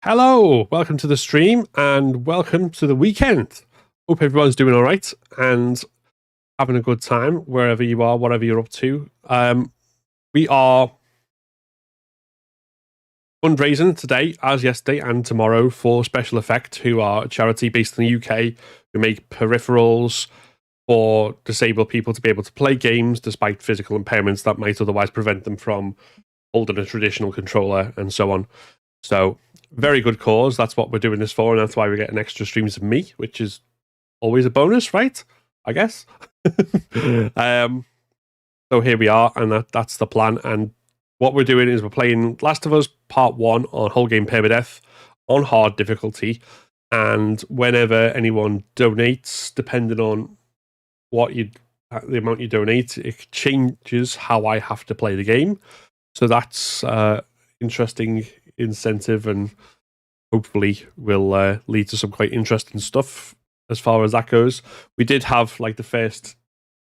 Hello, welcome to the stream and welcome to the weekend. Hope everyone's doing all right and having a good time wherever you are, whatever you're up to. We are fundraising today, as yesterday and tomorrow, for SpecialEffect, who are a charity based in the UK who make peripherals for disabled people to be able to play games despite physical impairments that might otherwise prevent them from holding a traditional controller and so on. So, very good cause. That's what we're doing this for, and that's why we're getting extra streams of me, which is always a bonus, right? I guess. So here we are, and that's the plan. And what we're doing is we're playing Last of Us Part 1 on whole game Permadeath on hard difficulty. And whenever anyone donates, depending on the amount you donate, it changes how I have to play the game. So that's interesting incentive, and hopefully will lead to some quite interesting stuff as far as that goes. We did have like the first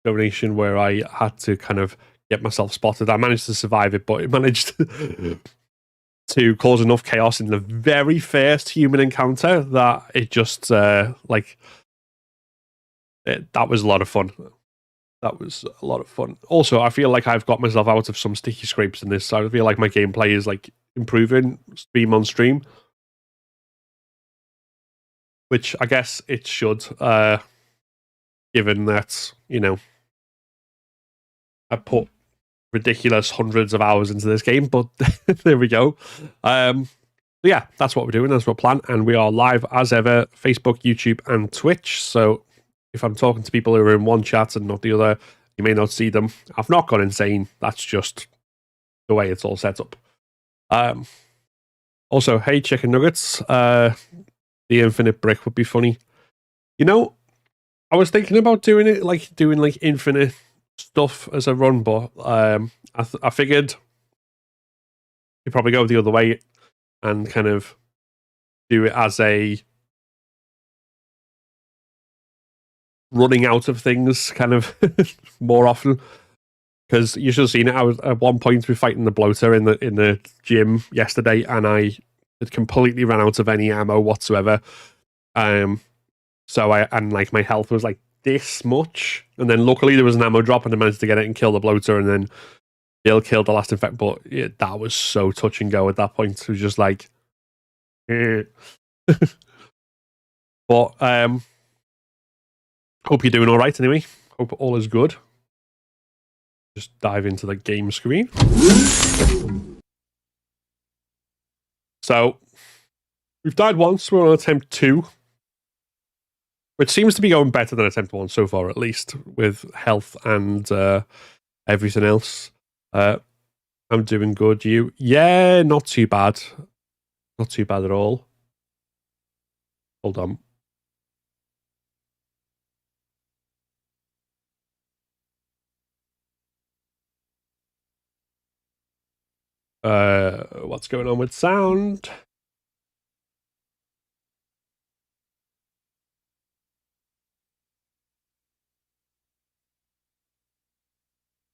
donation where I had to kind of get myself spotted. I managed to survive it, but it managed to cause enough chaos in the very first human encounter that it just that was a lot of fun. That was a lot of fun. Also, I feel like I've got myself out of some sticky scrapes in this, so I feel like my gameplay is like improving stream on stream, which I guess it should, given that, you know, I put ridiculous hundreds of hours into this game, but there we go. Yeah, that's what we're doing. That's what plan, and we are live as ever, Facebook, YouTube, and Twitch. So if I'm talking to people who are in one chat and not the other, you may not see them. I've not gone insane. That's just the way it's all set up. Also, hey, chicken nuggets. The infinite brick would be funny. You know, I was thinking about doing infinite stuff as a run, but I figured you'd probably go the other way and kind of do it as a running out of things kind of more often, because you should have seen it. I was at one point fighting the bloater in the gym yesterday, and I had completely ran out of any ammo whatsoever. So my health was like this much, and then luckily there was an ammo drop and I managed to get it and kill the bloater, and then Bill killed the last infect. But yeah, that was so touch and go at that point. It was just like but hope you're doing all right anyway. Hope all is good. Just dive into the game screen. So we've died once. We're on attempt 2, which seems to be going better than attempt 1 so far, at least with health and everything else. I'm doing good. You? Yeah, not too bad. Not too bad at all. Hold on. What's going on with sound?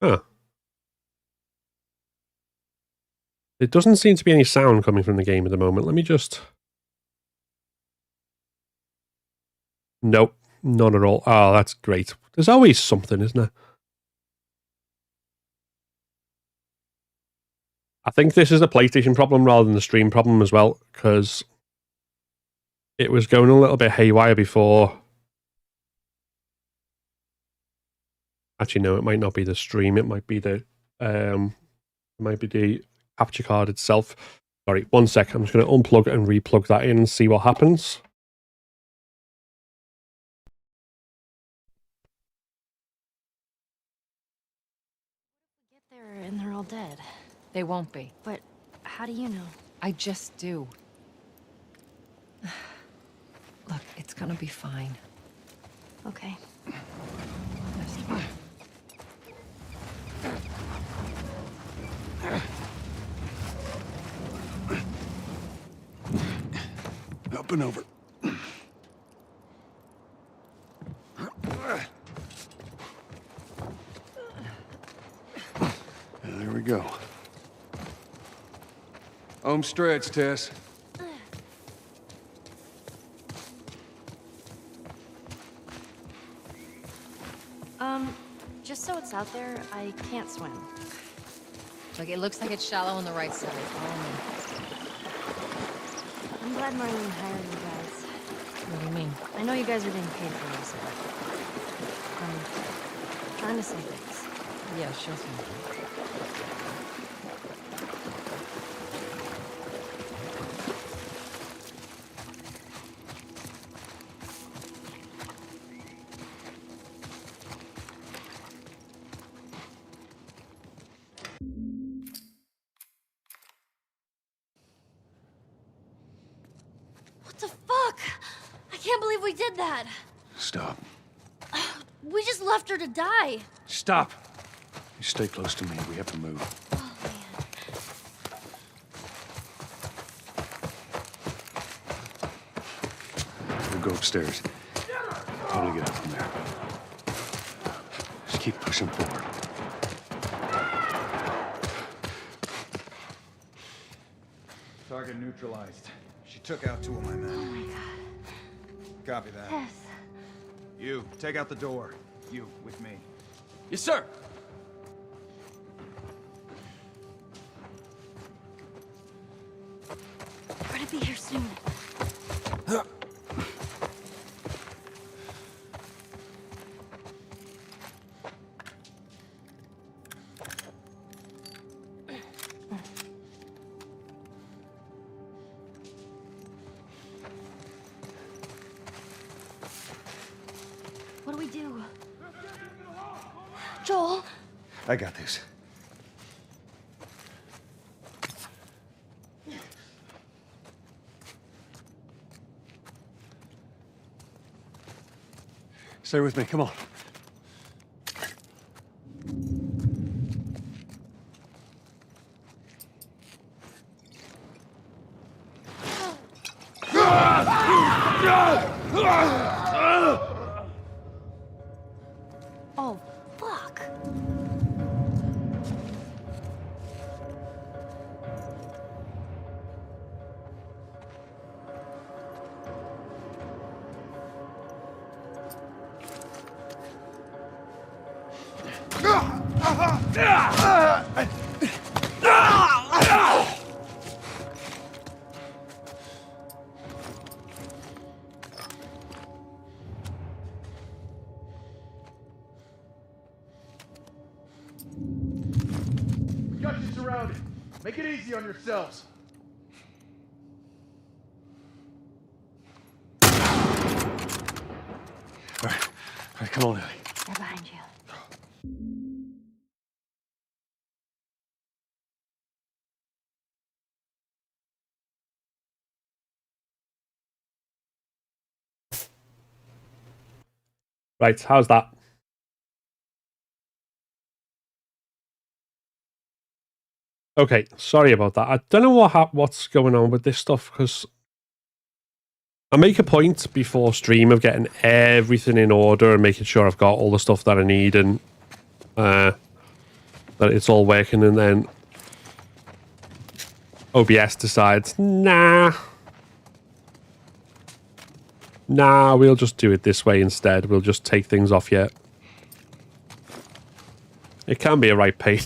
Huh. There doesn't seem to be any sound coming from the game at the moment. Let me just... Nope, none at all. Oh, that's great. There's always something, isn't there? I think this is a PlayStation problem rather than the stream problem as well, because it was going a little bit haywire before. Actually, no, it might not be the stream. It might be the capture card itself. Sorry, one sec. I'm just going to unplug and replug that in and see what happens. Get there and they're all dead. They won't be. But how do you know? I just do. Look, it's gonna be fine. Okay. Up and over. There we go. Home stretch, Tess. Just so it's out there, I can't swim. Look, it looks like it's shallow on the right side. Follow me. I'm glad Marlene hired you guys. What do you mean? I know you guys are being paid for this, but I'm trying to say things. Yeah, sure thing. What the fuck? I can't believe we did that. Stop. We just left her to die. Stop. You stay close to me. We have to move. Oh, man. We'll go upstairs. Totally get up from there. Just keep pushing forward. Target neutralized. She took out 2 of my men. Oh my god. Copy that. Yes. You, take out the door. You, with me. Yes, sir. We're gonna be here soon. What do we do? Joel? I got this. Stay with me. Come on. Oh, fuck. We got you surrounded. Make it easy on yourselves. All right, come on, Ellie. They're behind you. Right, how's that? Okay, sorry about that. I don't know what's going on with this stuff, because I make a point before stream of getting everything in order and making sure I've got all the stuff that I need and that it's all working, and then OBS decides, nah, we'll just do it this way instead. We'll just take things off here. It can be a right pain.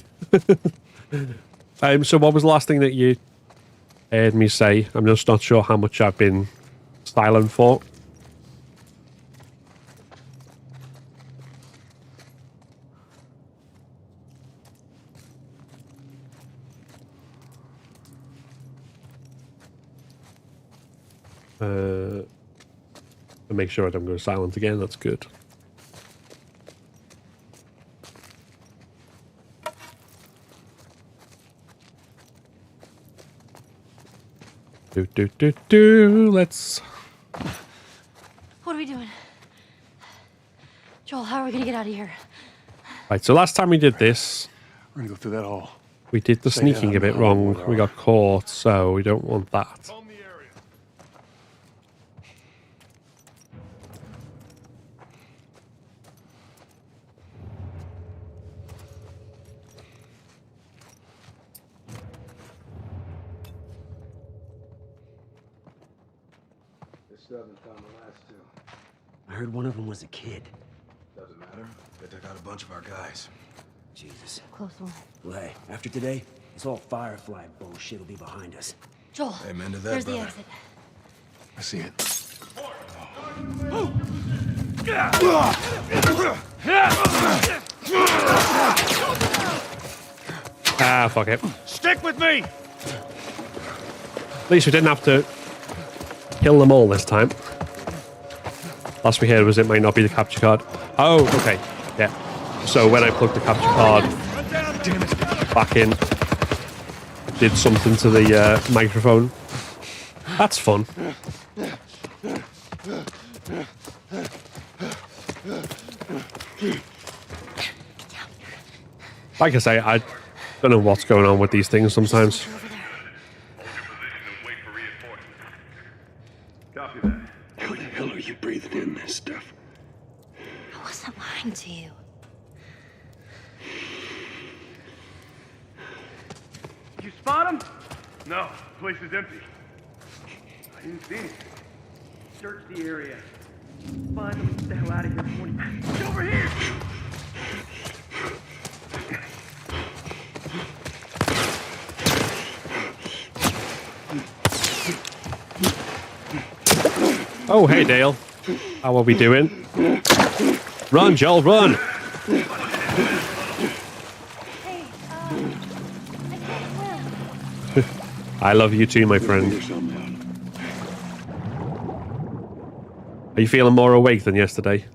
So what was the last thing that you heard me say? I'm just not sure how much I've been silent for. And make sure I don't go silent again. That's good. Let's... What are we doing? Joel, how are we gonna get out of here? Right, so last time we did this, We're gonna go through that hall. we did the Stay down sneaking a on bit the wrong. hallway. We got caught, so we don't want that. Calm the area. This doesn't found the last 2. I heard one of them was a kid. Doesn't matter. Matter? They took out a bunch of our guys. Jesus. Close one. Well, hey, after today, this whole Firefly bullshit will be behind us. Joel, Amen to that, there's brother. the exit. I see it. Ah, fuck it. Stick with me! At least we didn't have to kill them all this time. Last we heard was it might not be the capture card. Oh, okay. Yeah. So when I plugged the capture card back in, did something to the microphone. That's fun. Like I say, I don't know what's going on with these things sometimes. Over there. Copy that. How the hell are you breathing in this stuff? I wasn't lying to you. Did you spot him? No, the place is empty. I didn't see anything. Search the area. Find them and get the hell out of here before he... Over here! Oh, hey, Dale. How are we doing? Run, Joel, run! Hey, I can't swim. I love you too, my friend. Are you feeling more awake than yesterday?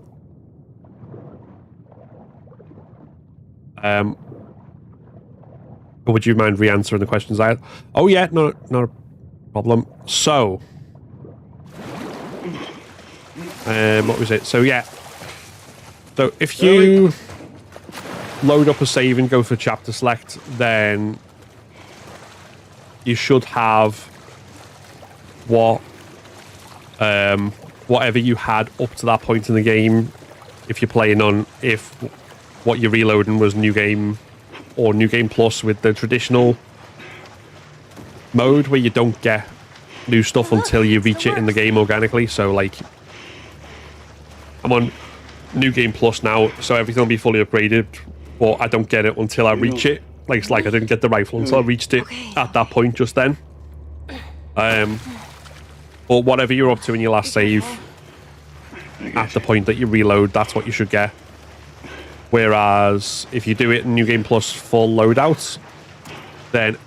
Would you mind re-answering the questions I had? Oh yeah, no, not a problem. So, what was it? So yeah. So if you load up a save and go for chapter select, then you should have whatever you had up to that point in the game. If you're playing on, if what you're reloading was New Game or New Game Plus with the traditional mode where you don't get new stuff until you reach it in the game organically. So like, I'm on New Game Plus now, so everything will be fully upgraded, but I don't get it until I reach it. Like, it's like I didn't get the rifle until I reached it at that point just then. But whatever you're up to in your last save, at the point that you reload, that's what you should get. Whereas if you do it in New Game Plus full loadout, then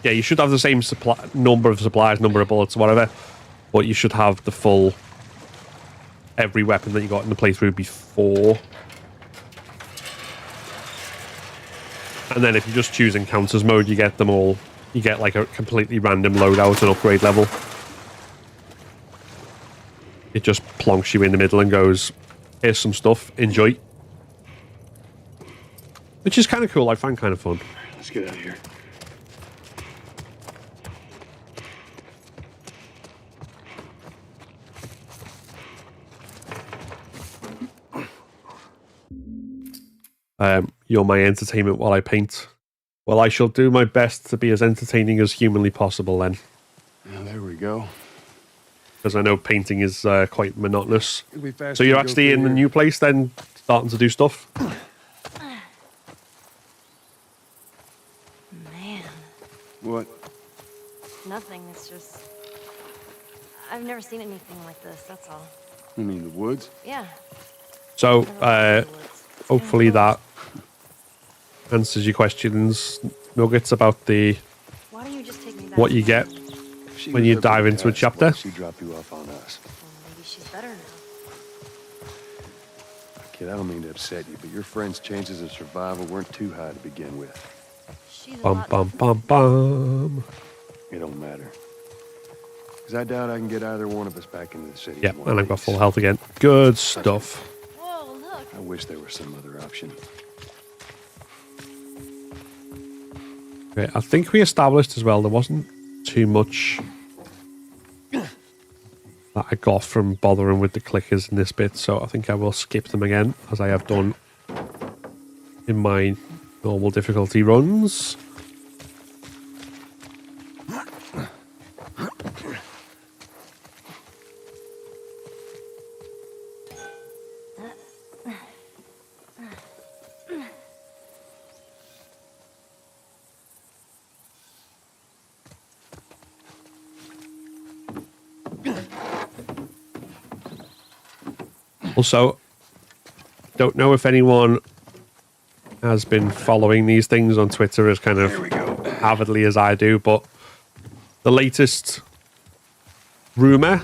yeah, you should have the same number of supplies, number of bullets, whatever, but you should have the full every weapon that you got in the playthrough before. And then if you just choose encounters mode, you get them all. You get like a completely random loadout and upgrade level. It just plonks you in the middle and goes, here's some stuff, enjoy. Which is kind of cool, I find kind of fun. Let's get out of here. You're my entertainment while I paint. Well, I shall do my best to be as entertaining as humanly possible then. Now, there we go. Because I know painting is quite monotonous. It'll be fast So to you're go actually through in the here. new place then, starting to do stuff? Man, What? nothing. It's just... I've never seen anything like this, that's all. You mean the woods? Yeah. So, never been to the woods. It's hopefully kinda that answers your questions, Nuggets, about the cool. Why don't you just take me back? what you get. She When was you looking dive at into a us, chapter? why don't she drop you off on us. Well, maybe she's better now. Kid, I don't mean to upset you, but your friend's chances of survival weren't too high to begin with. She's a Bum lot bum different. bum bum. It don't matter. Because I doubt I can get either one of us back into the city. Yeah, in one and I've got piece. full health again. Good stuff. Whoa, look. I wish there was some other option. Okay, I think we established as well there wasn't too much that I got from bothering with the clickers in this bit, so I think I will skip them again, as I have done in my normal difficulty runs. Also, don't know if anyone has been following these things on Twitter as kind of avidly as I do, but the latest rumor,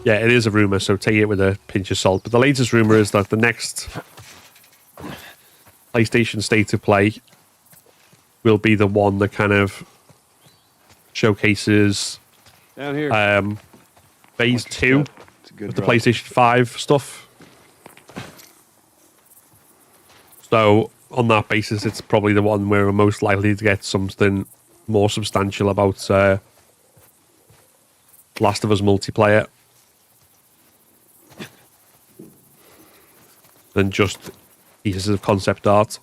yeah, it is a rumor, so take it with a pinch of salt, but the latest rumor is that the next PlayStation State of Play will be the one that kind of showcases Down here. phase 2 It's a good of the drop. PlayStation 5 stuff. So on that basis, it's probably the one where we're most likely to get something more substantial about Last of Us multiplayer than just pieces of concept art.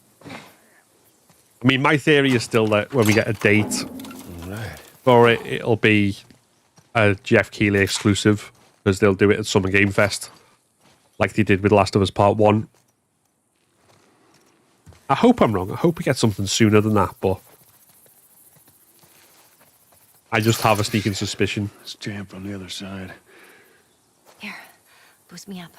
I mean, my theory is still that when we get a date for it, it'll be a Jeff Keighley exclusive, because they'll do it at Summer Game Fest, like they did with Last of Us Part 1. I hope I'm wrong. I hope we get something sooner than that, but I just have a sneaking suspicion. It's jammed from the other side. Here, boost me up.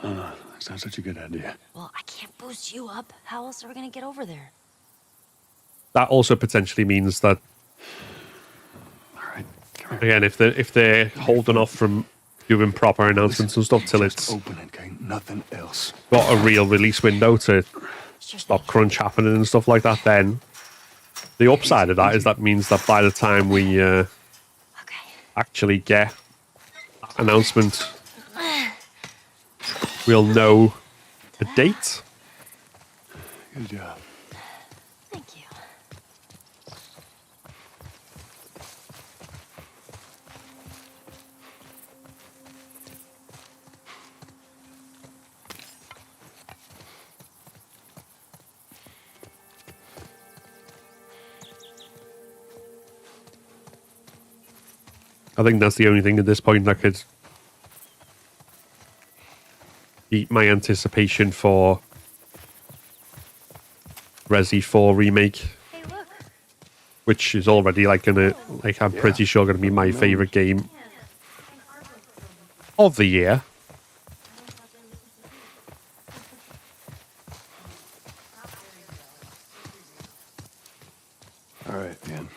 No. That's not such a good idea. Well, I can't boost you up. How else are we gonna get over there? That also potentially means that, All right, come here. again, if they're holding off from doing proper announcements and stuff till Just it's open it, okay? Nothing else. got a real release window to Sure stop thing. crunch happening and stuff like that, then the upside of that is that means that by the time we Okay. actually get that announcement, we'll know a date. Good job. Thank you. I think that's the only thing at this point that could beat my anticipation for Resi 4 remake, Hey, look. which is already I'm pretty sure gonna be my favorite game of the year. All right, man.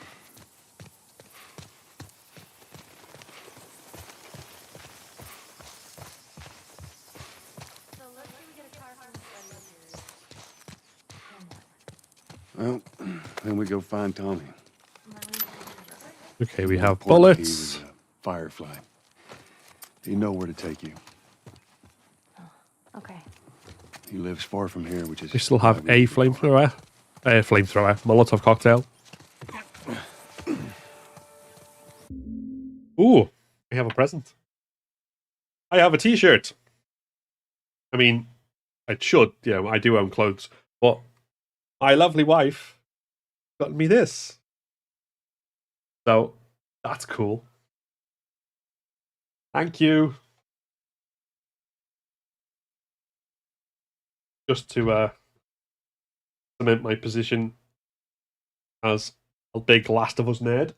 Well, then we go find Tommy. Okay, we have Important key bullets. was a Firefly. You know where to take you. Okay. He lives far from here, which is. We still have why a we- flamethrower, Molotov cocktail. Ooh, we have a present. I have a T-shirt. I mean, I should, I do own clothes, but my lovely wife got me this. So that's cool. Thank you. Just to cement my position as a big Last of Us nerd.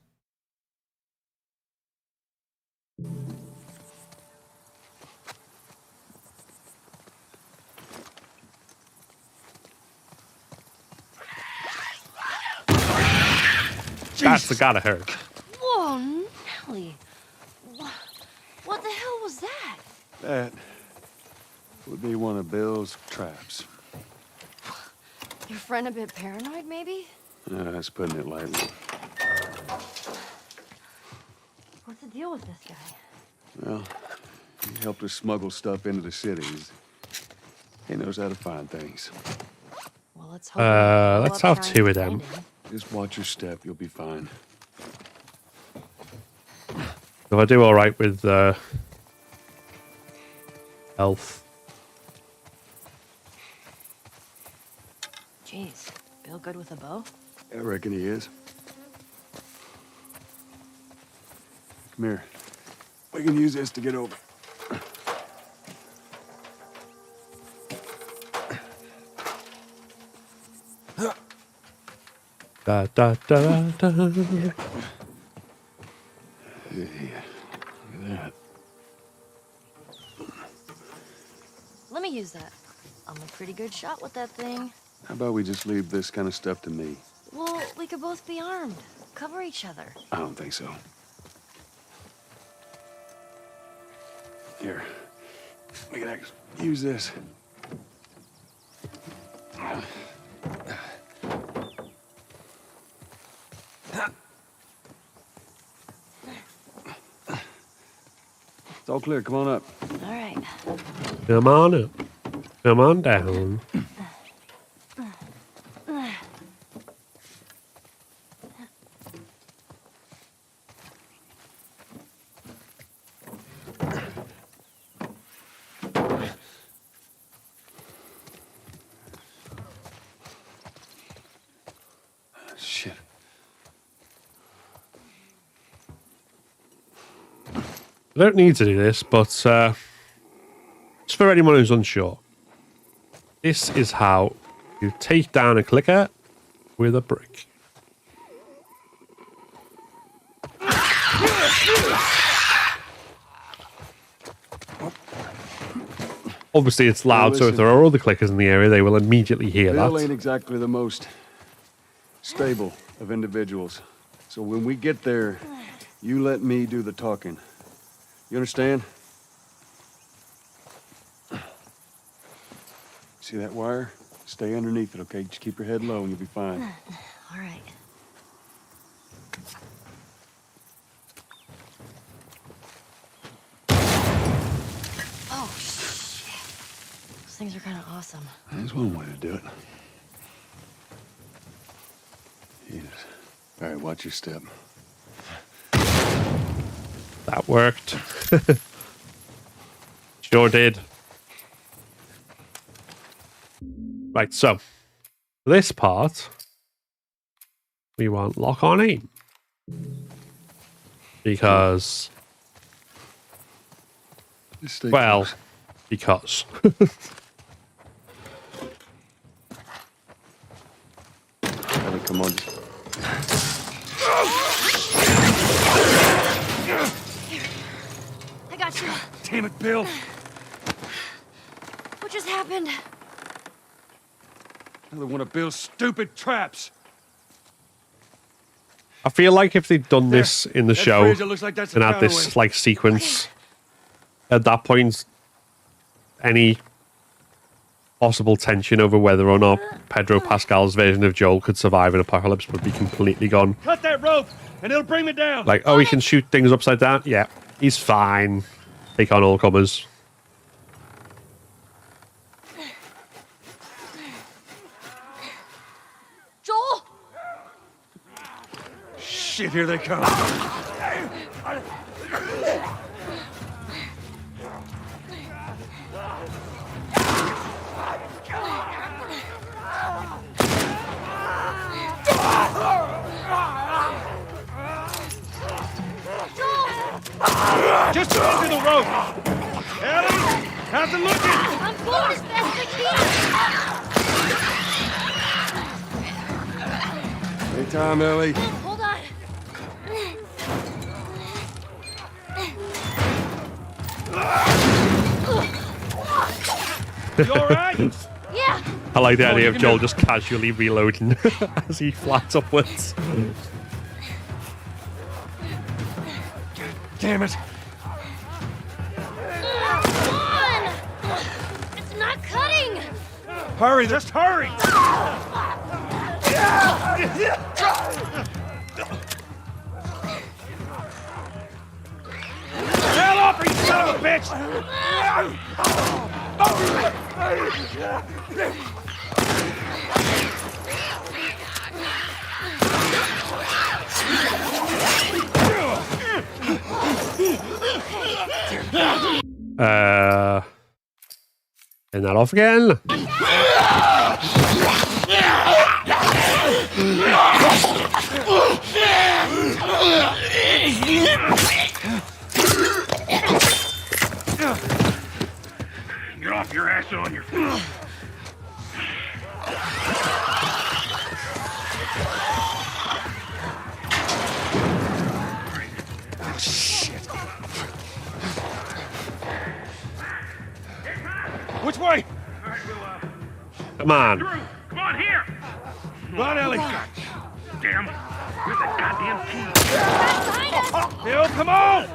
That's gotta hurt. Whoa, Nelly. What the hell was that? That would be one of Bill's traps. Your friend a bit paranoid, maybe? That's putting it lightly. What's the deal with this guy? Well, he helped us smuggle stuff into the cities. He knows how to find things. Well, let's hope. he doesn't blow let's up have Sharon's two of them. landing. Just watch your step, you'll be fine. If I do all right with health, Jeez, Bill good with a bow? I reckon he is. Come here. We can use this to get over. da da da da. Yeah. that. Let me use that. I'm a pretty good shot with that thing. How about we just leave this kind of stuff to me? Well, we could both be armed. Cover each other. I don't think so. Here. We can actually use this. It's all clear. Come on up. All right. Come on up. Come on down. Shit. I don't need to do this, but just for anyone who's unsure, this is how you take down a clicker with a brick. Obviously, it's loud, so if there are other clickers in the area, they will immediately hear Bill that. ain't exactly the most stable of individuals. So when we get there, you let me do the talking. You understand? See that wire? Stay underneath it, okay? Just keep your head low and you'll be fine. All right. Oh, shit. Those things are kind of awesome. There's one way to do it. Jesus. All right, watch your step. That worked. Sure did. Right, so for this part, we want lock on aim. Because, Just stay well, close. because. Ellie, come on. I got you. Damn it, Bill! What just happened? Another one of Bill's stupid traps. I feel like if they'd done this in the That show bridge, it looks like that's and the had this counterweight. like sequence, at that point, any possible tension over whether or not Pedro Pascal's version of Joel could survive an apocalypse would be completely gone. Cut that rope, and it'll bring me down. Like, oh, he can shoot things upside down? Yeah, he's fine. Take on all comers. Joel! Shit, here they come. Just under the rope. Ellie, how's it looking? I'm pulling as fast as I Hey, Tom, Ellie. can. Hold on. You all right? Yeah. I like the idea you of can Joel do- just casually reloading as he flats upwards. Damn it. Come on! It's not cutting! Hurry, just hurry. Hell off, you son of a bitch! Turn that off again. Get off your ass on your feet. Which way? All right, we'll, Come on. through. Come on, here. Come on, Ellie. Damn. Where's that goddamn key? Bill, come on!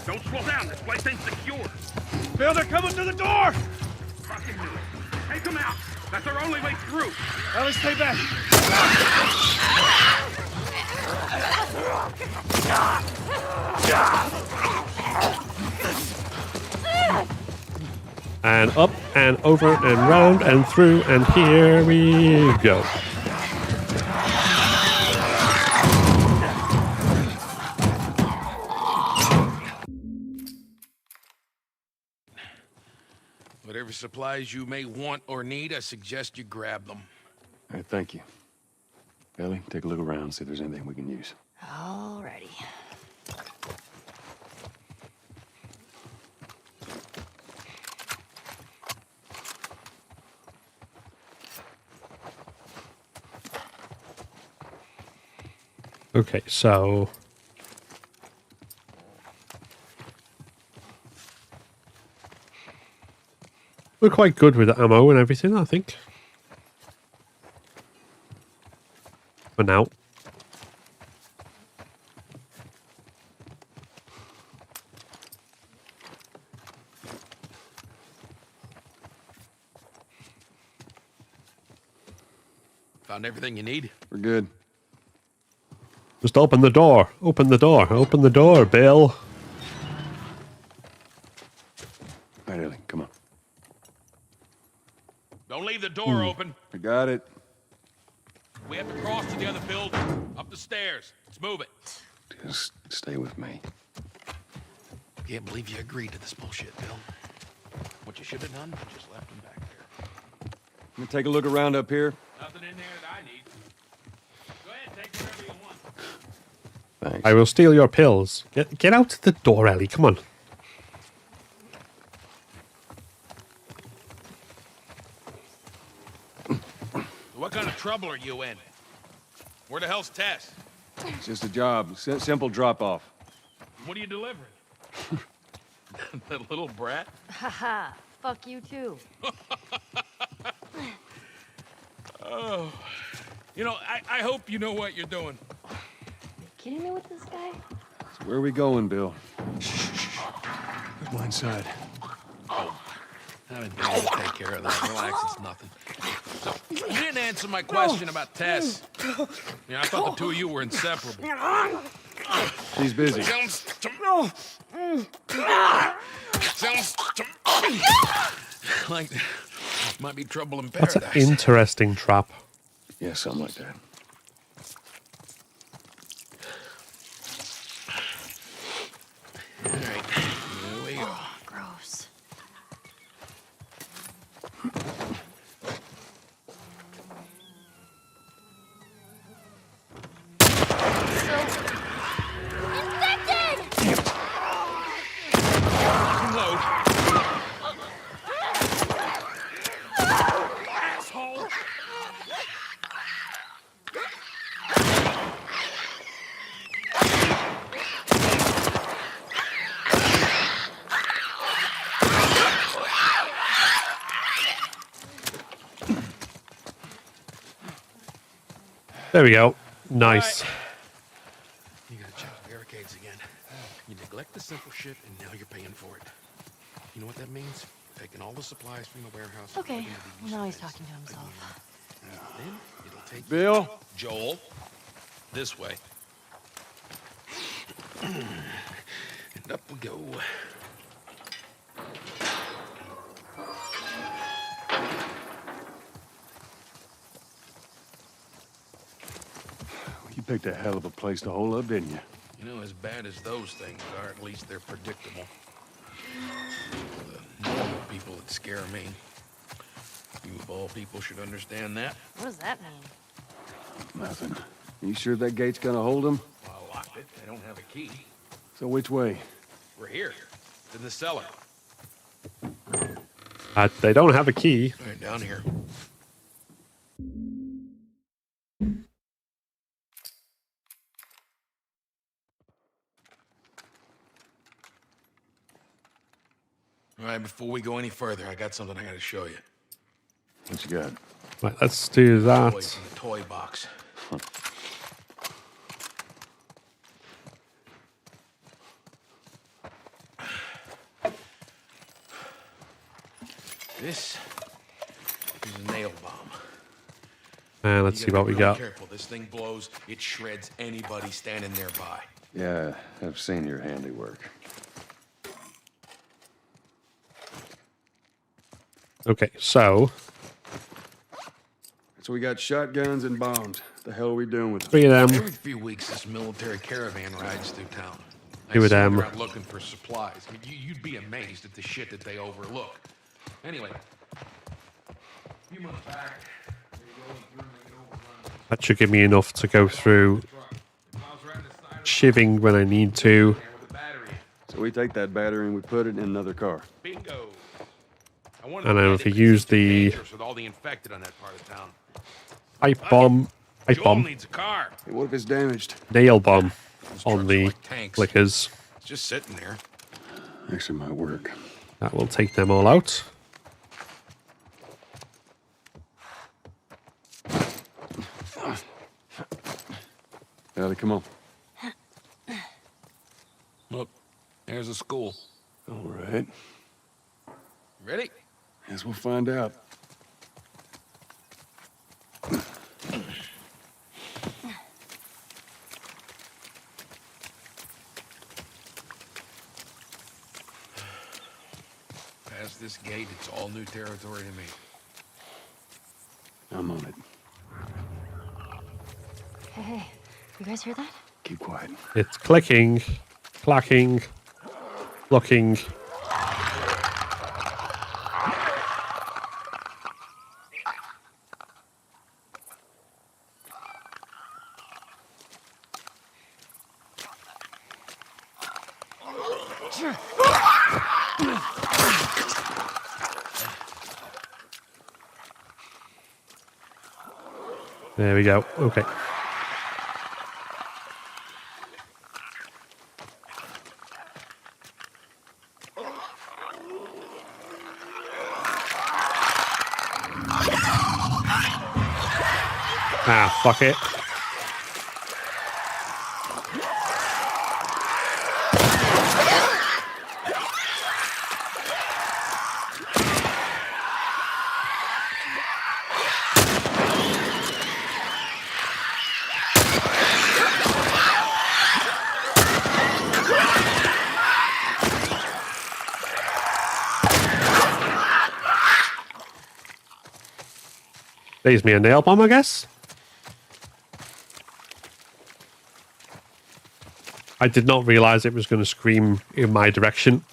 Don't slow down. This place ain't secure. Bill, they're coming through the door! Fucking knew it. Take them out. That's our only way through. Ellie, stay back. And up and over and round and through, and here we go. Whatever supplies you may want or need, I suggest you grab them. All right, thank you. Ellie, take a look around, see if there's anything we can use. Alrighty. Okay, so we're quite good with the ammo and everything, I think. For now. Found everything you need? We're good. Just open the door. Open the door. Open the door, Bill. All right, Ellie, come on. Don't leave the door open. I got it. We have to cross to the other building. Up the stairs. Let's move it. Just stay with me. Can't believe you agreed to this bullshit, Bill. What you should have done, just left him back there. Let me take a look around up here. Nothing in there that I need. Go ahead, take whatever you want. Thanks. I will steal your pills. Get out the door, Ellie. Come on. What kind of trouble are you in? Where the hell's Tess? It's just a job. Simple drop-off. What are you delivering? That little brat? Haha. Fuck you too. Oh. You know, I hope you know what you're doing. You kidding me with this guy? So where are we going, Bill? Let's go inside. I've been able to take care of that. Relax, it's nothing. So, you didn't answer my question about Tess. You know, I thought the two of you were inseparable. She's busy. Sounds to like might be trouble in That's paradise. an interesting trap. Yeah, something like that. All right, here we go. Gross. Load. Asshole. There we go. Nice. You gotta check the barricades again. You neglect the simple shit, and now you're paying for it. You know what that means? Taking all the supplies from the warehouse. and Okay. putting them into Now he's these talking to spaces himself. again. Then it'll take Bill? Joel, this way. And up we go. You picked a hell of a place to hole up, didn't you? You know, as bad as those things are, at least they're predictable. The normal people that scare me. You of all people should understand that. What does that mean? Nothing. You sure that gate's gonna hold them? Well, I locked it. I don't have a key. So which way? We're here. It's in the cellar. They don't have a key. Right down here. All right, before we go any further, I got something I gotta show you. What you got? Right, let's do Toy that. from the toy box. This is a nail bomb. And let's see what we got. Careful, this thing blows. It shreds anybody standing nearby. Yeah, I've seen your handiwork. Okay, so So we got shotguns and bombs. What the hell are we doing with them? 3 of them. Every few weeks, this military caravan rides through town. Two of them. They're out looking for supplies. I mean, you'd be amazed at the shit that they overlook. Anyway, a few months back, they were rolling through and they overrun. That should give me enough to go through shivving when I need to. So we take that battery and we put it in another car. Bingo. And then if you use the with all the infected on that part of town. pipe bomb, Joel needs a car. Hey, what if it's damaged? nail bomb Those on trucks are the like tanks. flickers, It's just sitting there. Actually might work. that will take them all out. Ellie, come on. Look, there's a school. All right. Ready? Guess we'll find out. Past this gate, it's all new territory to me. I'm on it. Hey, you guys hear that? Keep quiet. It's clicking, clacking, looking. There we go. Okay. Ah, fuck it. Saves me a nail bomb, I guess. I did not realize it was going to scream in my direction.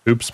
Oops.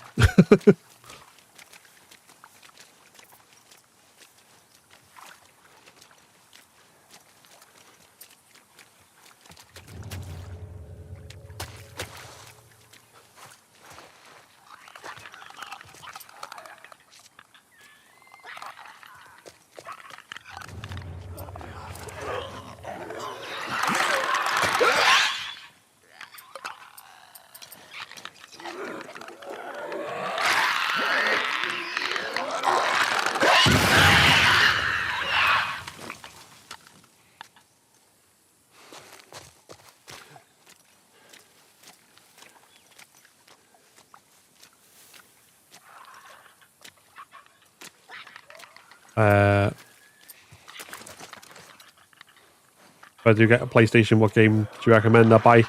If I do get a PlayStation, what game do you recommend I buy?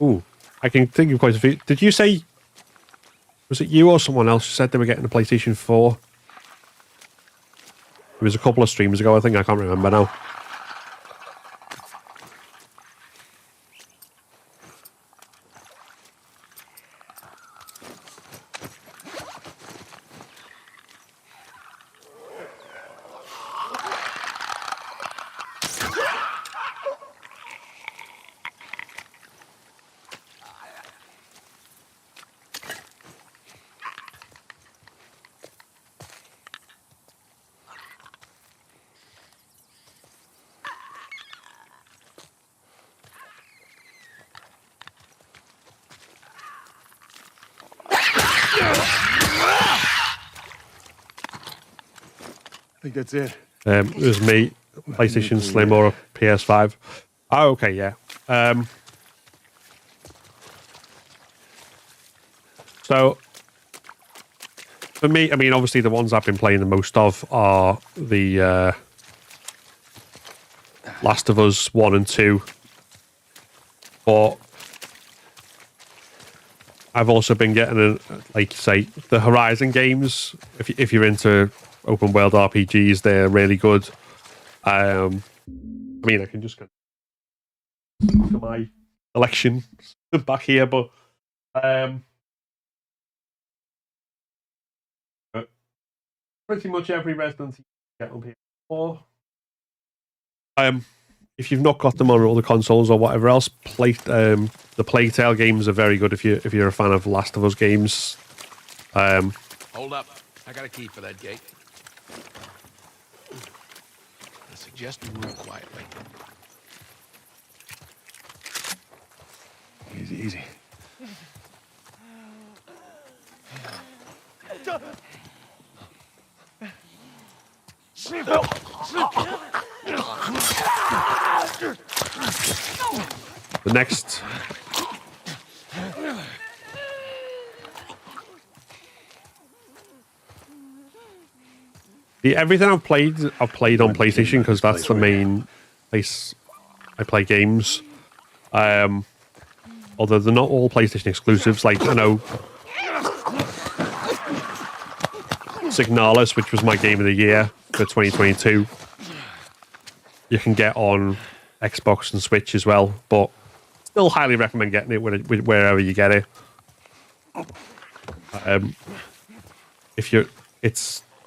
Ooh, I can think of quite a few. Did you say, was it you or someone else who said they were getting a PlayStation 4? It was a couple of streams ago, I think. I can't remember now. think that's it. It was me, PlayStation, Slim, or a PS5. Oh, okay, yeah. So, for me, I mean, obviously the ones I've been playing the most of are the Last of Us 1 and 2. But I've also been getting, like, say, the Horizon games. If you're into open world RPGs, they're really good. I mean, I can just look at my collection back here, but pretty much every Resident Evil get on here. Or if you've not got them on all the consoles or whatever else, the Playtale games are very good if you're a fan of Last of Us games. Hold up. I got a key for that gate. I suggest you move quietly. Easy, easy. The next. Everything I've played on PlayStation because that's the main place I play games. Although they're not all PlayStation exclusives. Like, I know Signalis, which was my game of the year for 2022, you can get on Xbox and Switch as well, but still highly recommend getting it wherever you get it.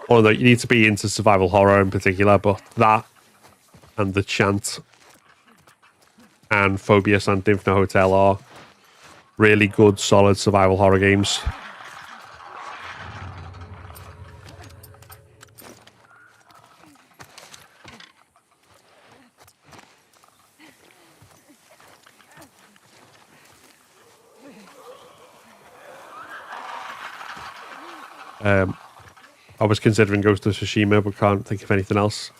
Although you need to be into survival horror in particular, but that and The Chant and Phobias and Infinite Hotel are really good, solid survival horror games. I was considering Ghost of Tsushima, but can't think of anything else.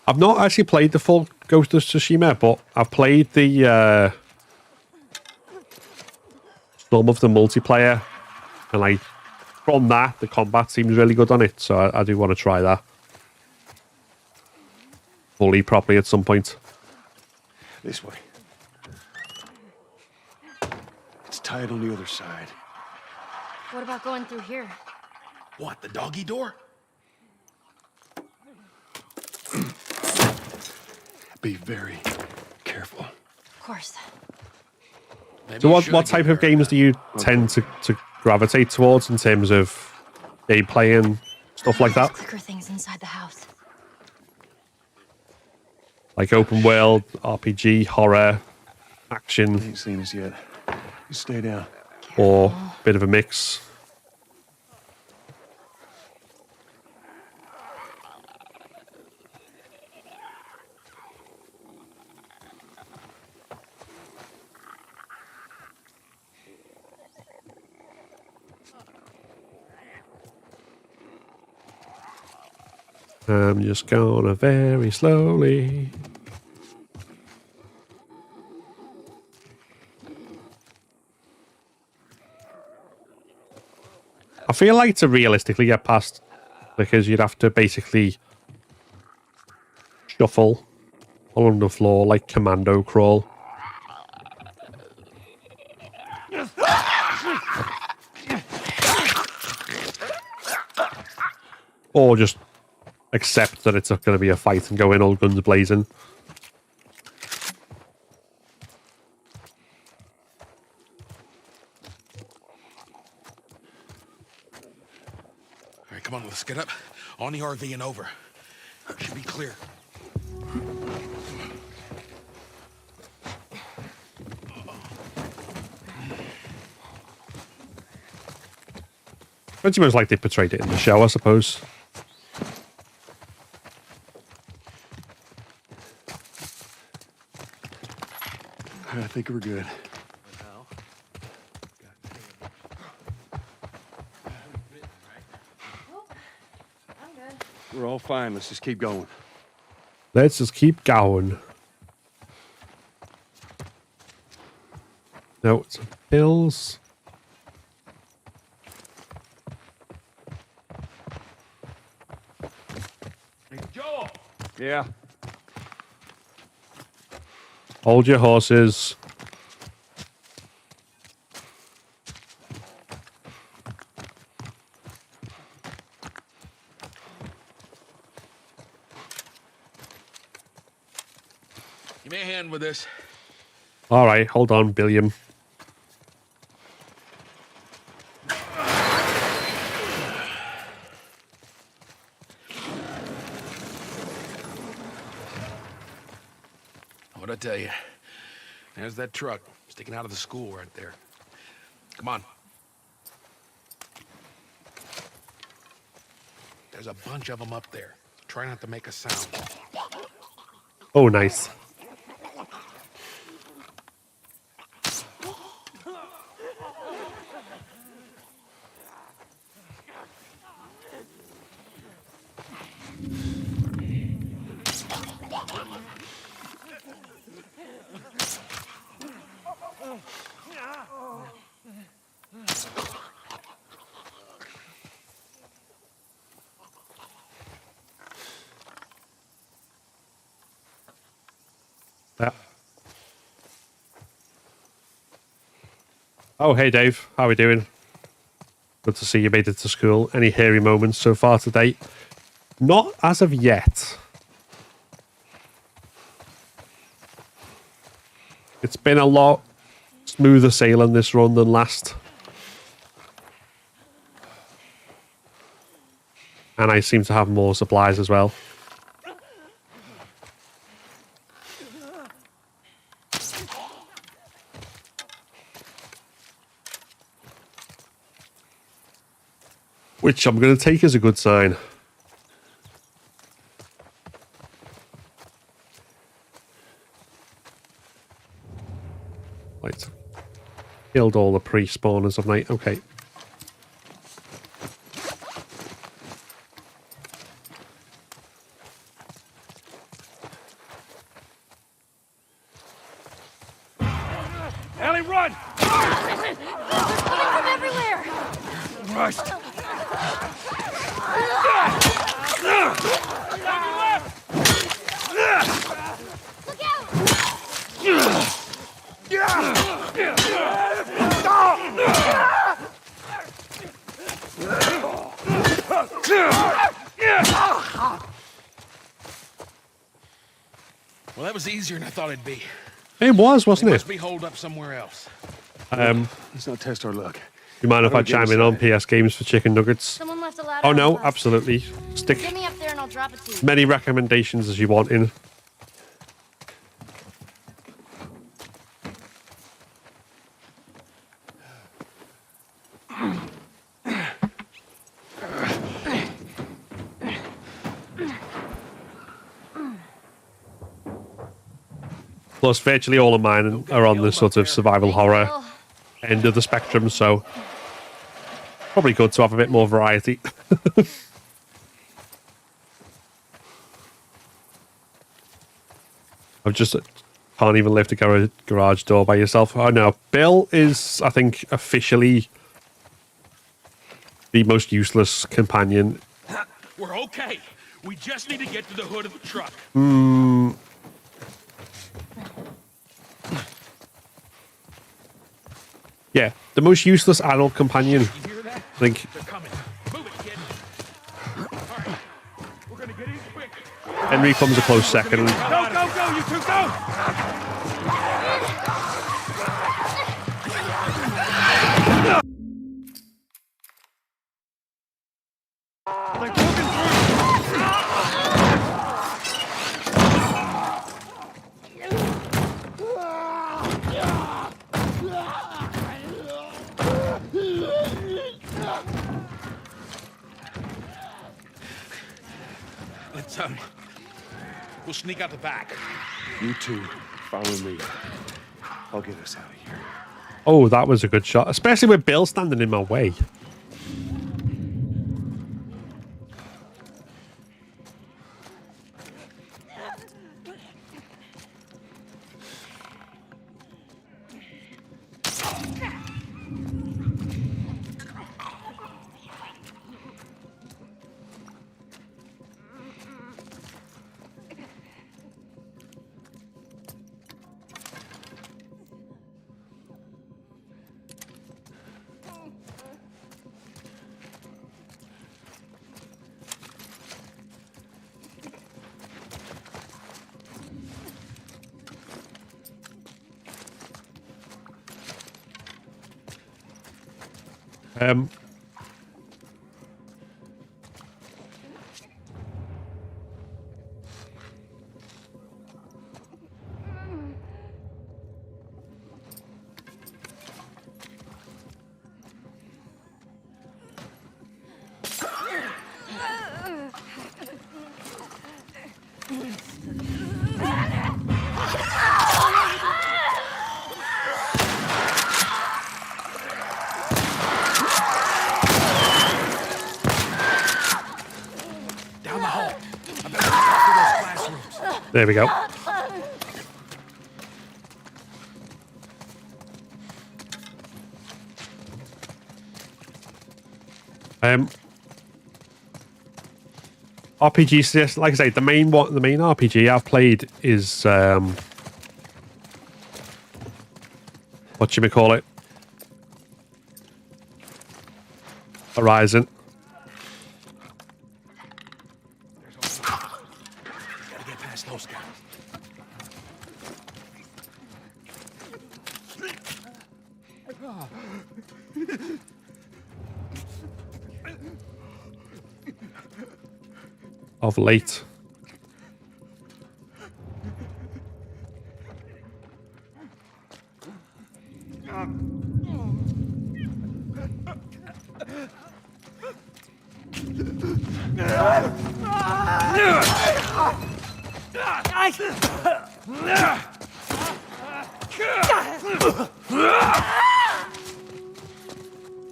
I've not actually played the full Ghost of Tsushima, but I've played the some of the multiplayer, and like from that, the combat seems really good on it. So I do want to try that fully, properly at some point. This way. It's tied on the other side. What about going through here? What, the doggy door? Be very careful. Of course. Maybe So you what should've type given of her games that. do you tend to gravitate towards in terms of gameplay and stuff like Those that? clicker things inside the house. Like open world, RPG, horror, action, They ain't seen us yet. You stay down. or a bit of a mix? I'm just gonna very slowly. I feel like to realistically get past, because you'd have to basically shuffle along the floor like commando crawl. Or just accept that it's going to be a fight and go in all guns blazing. All right, come on, let's get up. On the RV and over. Should be clear. Pretty much like they portrayed it in the show, I suppose. I think we're good. I'm good. We're all fine. Let's just keep going. Let's just keep going. No, it's pills. Hey, Joel! Yeah. Hold your horses. Give me a hand with this. All right, hold on, Billiam. What'd I tell you? There's that truck sticking out of the school right there. Come on. There's a bunch of them up there. Try not to make a sound. Oh, nice. Yeah. Oh, hey, Dave. How are we doing? Good to see you made it to school. Any hairy moments so far today? Not as of yet. It's been a lot smoother sailing this run than last. And I seem to have more supplies as well. Which I'm going to take as a good sign. Right. Killed all the pre-spawners of night. Okay. Ellie, run! Coming from everywhere! Christ! Look out! Well, that was easier than I thought it'd be. It was, wasn't Must it? be holed up somewhere else. Let's not test our luck. You mind if How I do we get chime in on inside? PS Games for chicken nuggets? Someone left a ladder. Oh on no, top. absolutely. Stick Get me up there and I'll drop it to you. many recommendations as you want in. Plus, virtually all of mine are on the sort of survival horror Bill. end of the spectrum, so probably good to have a bit more variety. I've just can't even lift a garage door by yourself. Oh no, Bill is, I think, officially the most useless companion. We're okay. We just need to get to the hood of the truck. Yeah, the most useless adult companion. You hear that? I think They're coming. Move it, kid. All right. We're gonna get in quick. Henry comes a close second. Go, go, go, you two, go! They're poking through! Let's we'll sneak out the back. You two, follow me. I'll get us out of here. Oh, that was a good shot, especially with Bill standing in my way. Down the hall. I better get through those classrooms. There we go. RPG, like I say, the main RPG I've played is whatchamacallit? Horizon. Gotta get past those guys. Of late.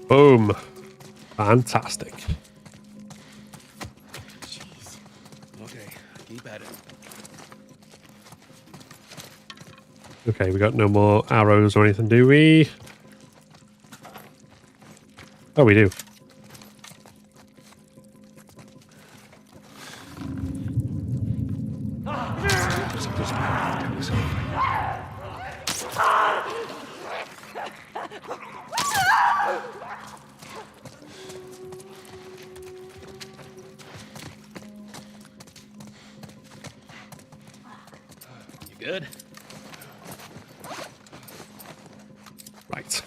Boom. Fantastic. Okay, keep at it. Okay, we got no more arrows or anything, do we? Oh, we do. You good? Right.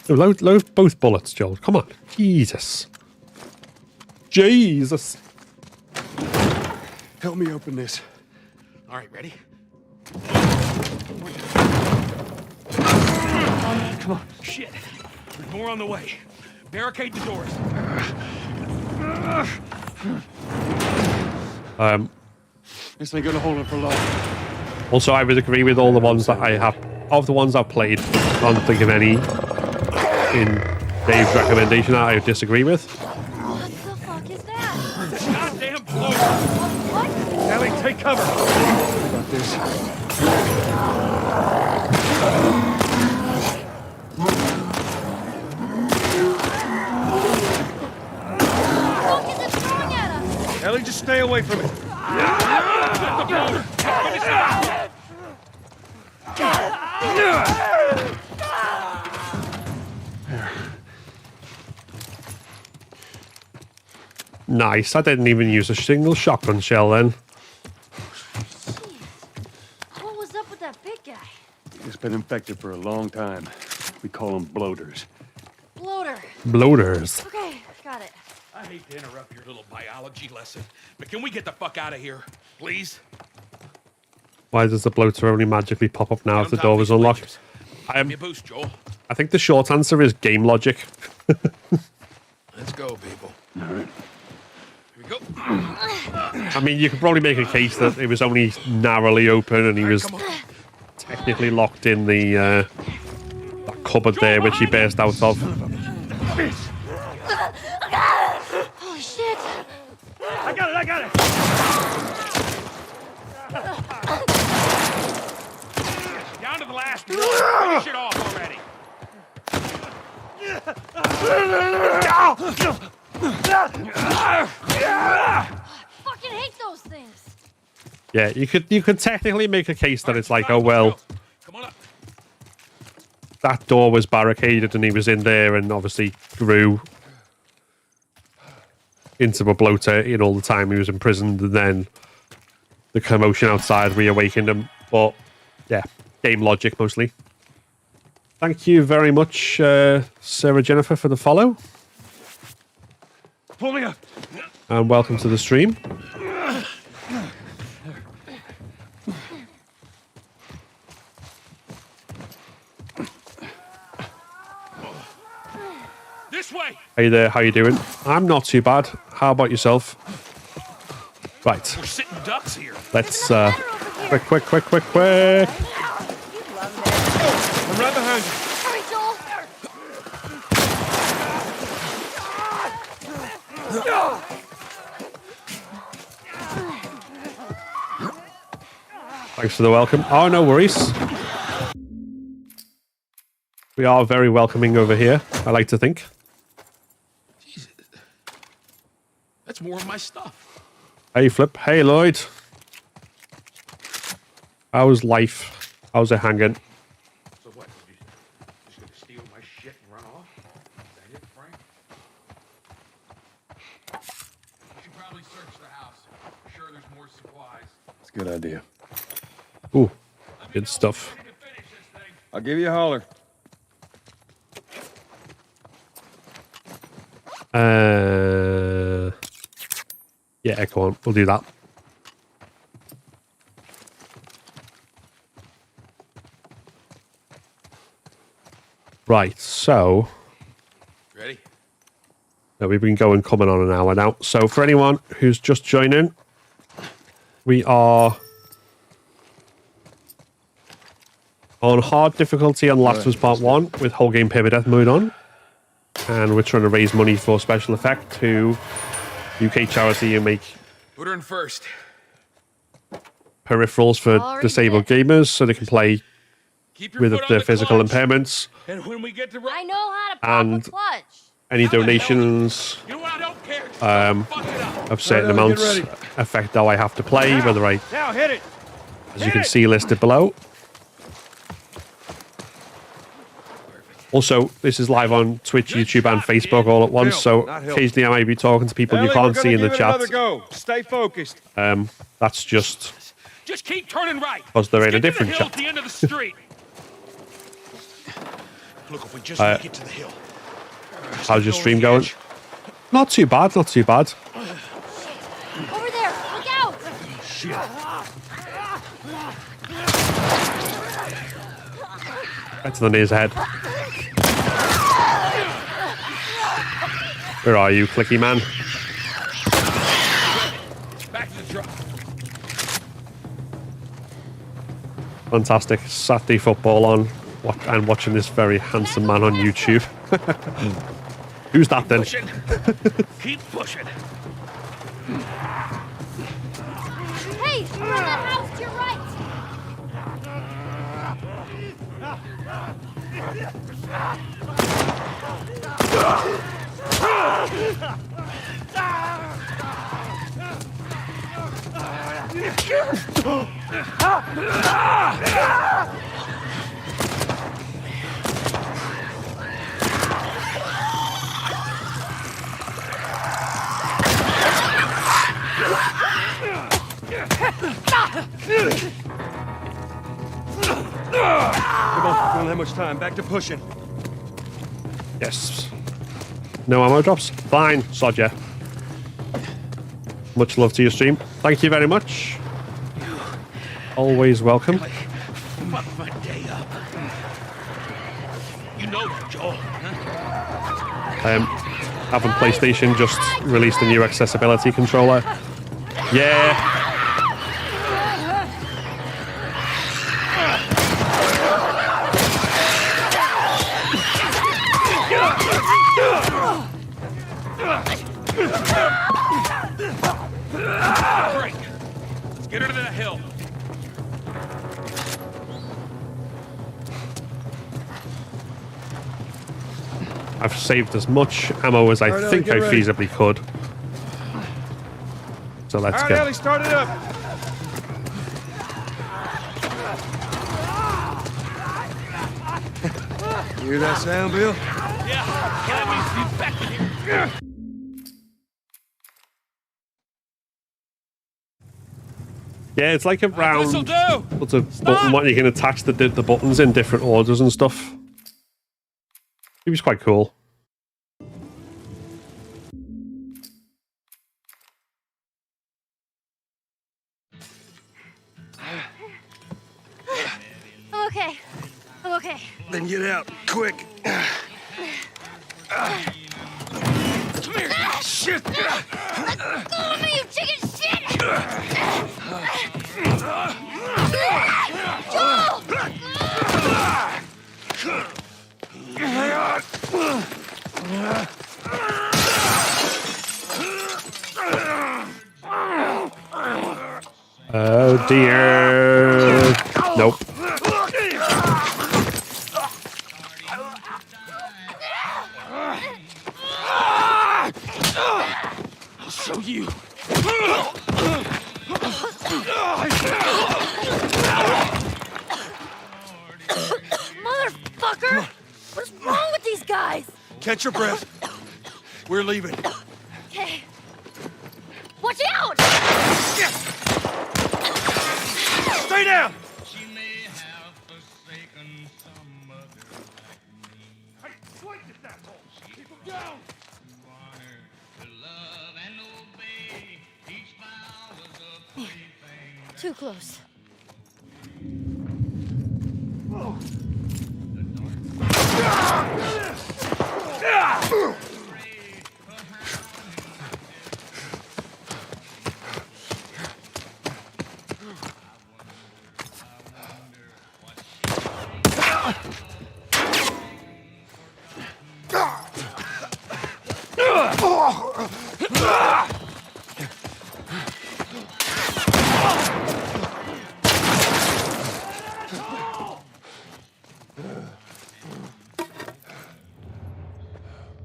Load both bullets, Joel. Come on. Jesus. Jesus. Help me open this. All right, ready? Come on. Shit. There's more on the way. Barricade the doors. This ain't gonna hold it for long. Also, I would agree with all the ones that I have. Of the ones I've played, I don't think of any in Dave's recommendation that I would disagree with. What the fuck is that? Goddamn blow. What? Ellie, take cover. Got this. What the fuck is it throwing at us? Ellie, just stay away from it. Nice. I didn't even use a single shotgun shell then. What was up with that big guy? It's been infected for a long time. We call them bloaters. Bloater. Bloaters. Okay, got it. I hate to interrupt your little biology lesson, but can we get the fuck out of here, please? Why does the bloater only magically pop up now if the door was unlocked? Give me a boost, Joel. I think the short answer is game logic. Let's go, people. All right. Here we go. I mean, you could probably make a case that it was only narrowly open and he was Come on. technically locked in the that cupboard there, which he burst out of. Oh shit! I got it! Down to the last one. Finish it off already. Fucking hate those things. Yeah, you could technically make a case that it's like, oh well, Come on up. that door was barricaded and he was in there and obviously grew into a bloater in all the time he was imprisoned, and then the commotion outside reawakened him. But yeah, game logic mostly. Thank you very much, Sarah Jennifer, for the follow. Pull me up. And welcome to the stream. This way. Hey there, how you doing? I'm not too bad. How about yourself? Right. We're sitting ducks here. Let's quick. You loved it. I'm right behind you. Hurry, Joel. Thanks for the welcome. Oh, no worries. We are very welcoming over here, I like to think. Jesus. That's more of my stuff. Hey, Flip. Hey, Lloyd. How's life? How's it hanging? So what? You just gonna steal my shit and run off? Is that it, Frank? You should probably search the house. I'm sure there's more supplies. It's a good idea. Ooh, good stuff. Ready to finish this thing. I'll give you a holler. Yeah, come on. We'll do that. Right, so... Ready? we've been coming on an hour now. So for anyone who's just joining, we are on hard difficulty on Last of Us Part 1 with whole game Permadeath mode on. And we're trying to raise money for SpecialEffect, to UK charity who make Put her in first. peripherals for Already disabled did. gamers so they can play Keep your with foot on their the physical clutch. impairments. And when we get to I know how to pop And- a clutch. Any How the hell- donations You know what? I don't care. Just fuck it up. of certain Right on, get amounts ready. affect how I have to play, whether I, Now hit it. as you can see listed below. Also, this is live on Twitch, YouTube, and Facebook all at once, so not Hill. occasionally I may be talking to people you Ellie, can't we're see in gonna the give it another chat. go. Stay focused. That's just Just keep turning right. because they're in a Get to the different hill chat. at the end of the street. Look, if we just make it to the hill. How's your stream going? Not too bad, not too bad. Over there. Look out. Better than his head. Where are you, clicky man? Back to the truck. Fantastic. Saturday football on and watching this very handsome man on YouTube. Who's that then? Pushing. Keep pushing. Hey, around that house to your right. Come on, we don't have much time. Back to pushing. Yes. No ammo drops? Fine, sod ya. Much love to your stream. Thank you very much. Always welcome. Fuck my day up. You know that, Joel. Huh? Having PlayStation just released a new accessibility controller. Yeah. Break. Let's get her to that hill. I've saved as much ammo as I Alright, think I Ellie, get ready. feasibly could. So let's All right, go. Ellie, start it up. You hear that sound, Bill? Yeah. That means he's back in here. Yeah, it's like a This'll round do. what's a button one you can attach the buttons in different orders and stuff. It was quite cool. I'm okay. I'm okay. Then get out, quick. Let go of me, you chicken shit! Joel! Oh dear. Nope. I'll show you. Motherfucker! What's wrong with these guys? Catch your breath. We're leaving. Okay. Watch out! Stay down! Too close.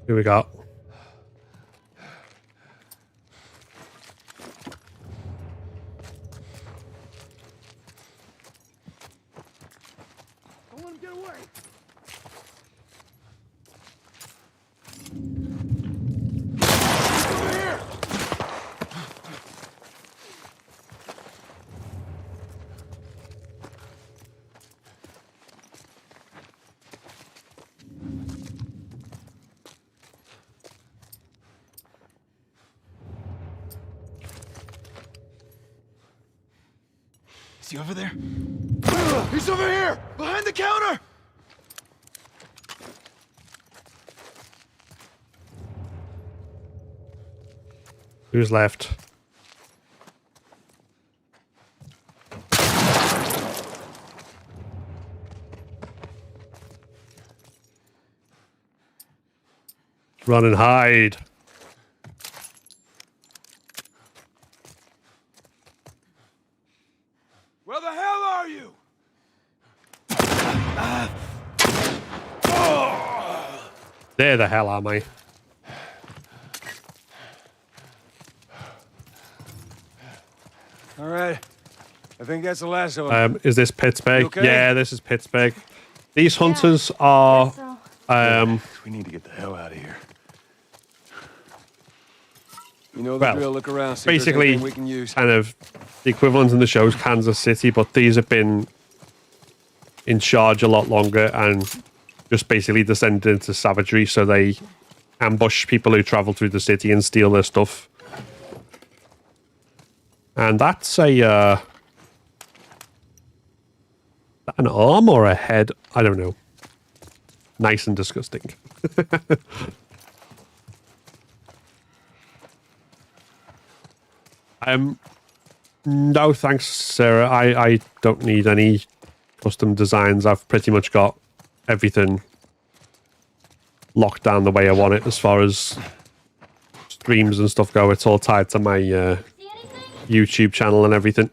Here we go. Don't let him get away. Is he over there? He's over here! Behind the counter! Who's left? Run and hide. Where the hell are you? There the hell am I? All right. I think that's the last of them. Is this Pittsburgh? You okay? Yeah, this is Pittsburgh. These hunters are So, We need to get the hell out of here. You know the Well, drill. Look around. See if there's basically anything we can use. kind of the equivalent in the show is Kansas City, but these have been in charge a lot longer and just basically descended into savagery, so they ambush people who travel through the city and steal their stuff. And that's a an arm or a head? I don't know. Nice and disgusting. No thanks, Sarah. I don't need any custom designs. I've pretty much got everything locked down the way I want it as far as streams and stuff go. It's all tied to my YouTube channel and everything.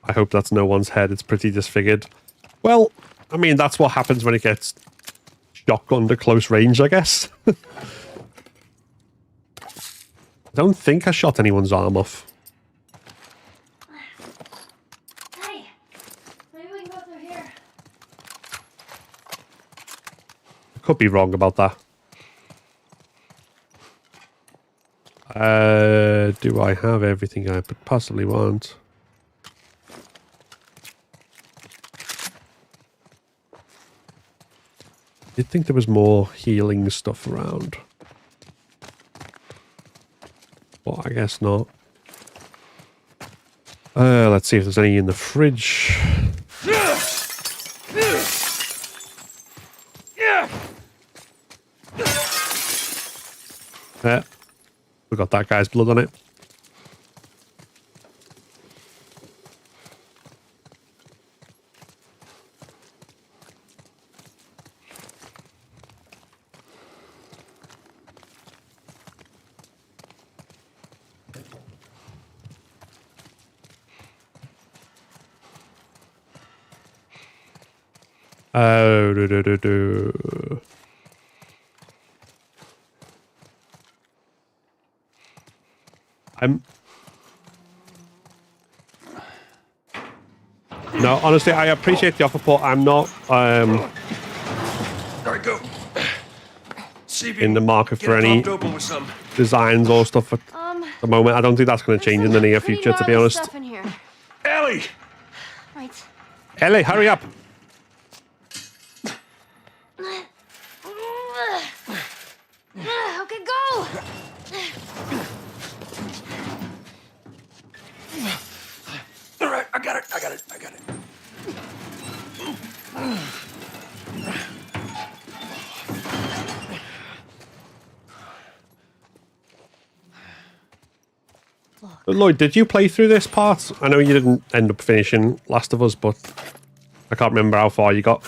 I hope that's no one's head. It's pretty disfigured. Well, I mean, that's what happens when it gets shotgunned at close range, I guess. I don't think I shot anyone's arm off. Could be wrong about that. Do I have everything I could possibly want? You'd think there was more healing stuff around. But I guess not. Let's see if there's any in the fridge. We got that guy's blood on it. Oh, No, honestly, I appreciate the offer, but I'm not All right, go. in the market for any designs or stuff at the moment. I don't think that's going to change in the near future, to be honest. Stuff in here. Ellie! Right. Ellie, hurry up! Okay, go! All right, I got it. Lloyd, did you play through this part? I know you didn't end up finishing Last of Us, but I can't remember how far you got.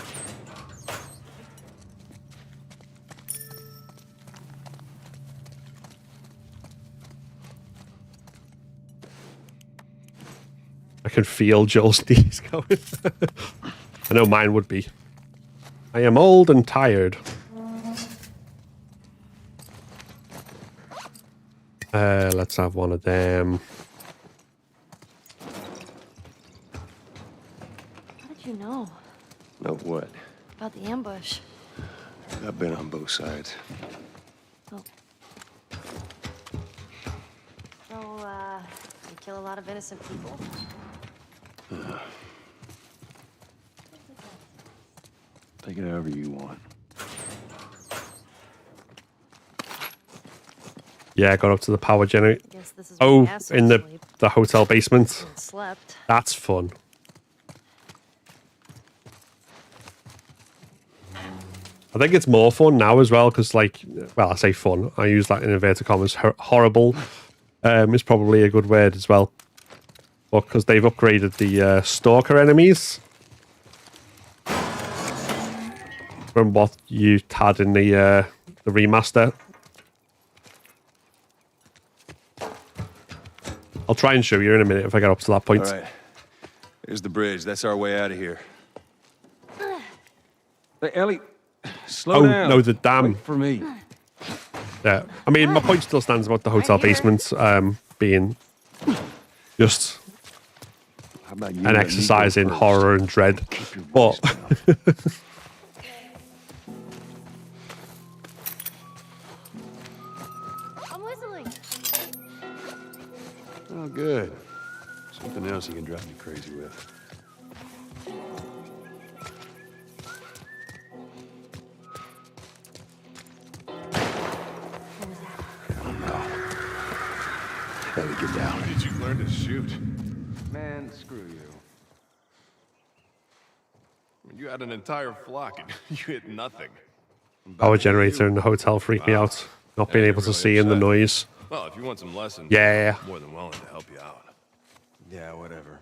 I can feel Joel's knees going. I know mine would be. I am old and tired. Let's have one of them. How did you know Know what? about the ambush? I've been on both sides. Oh. So, you kill a lot of innocent people? Take it however you want. Yeah, I got up to the power generator. Guess this is Oh, where assholes in sleep. the hotel basement. And slept. That's fun. I think it's more fun now as well because, like, well, I say fun. I use that in inverted commas. Horrible is probably a good word as well. But because they've upgraded the stalker enemies from what you had in the remaster. I'll try and show you in a minute if I get up to that point. All right. Here's the bridge. That's our way out of here. Hey, Ellie, slow down. No, the dam. Wait for me. Yeah, I mean, my point still stands about the hotel basement being just How about you an let me exercise go in first? horror and dread. Keep your But voice down. I'm whistling. Oh, good. Something else you can drive me crazy with. Ellie, get down. Did you learn to shoot? Man, screw you. You had an entire flock and you hit nothing. power generator in the hotel freaked me out. Not being Yeah, able to you're see really in the upset. noise. Well, if you want some lessons, Yeah. I'm more than willing to help you out. Yeah, whatever.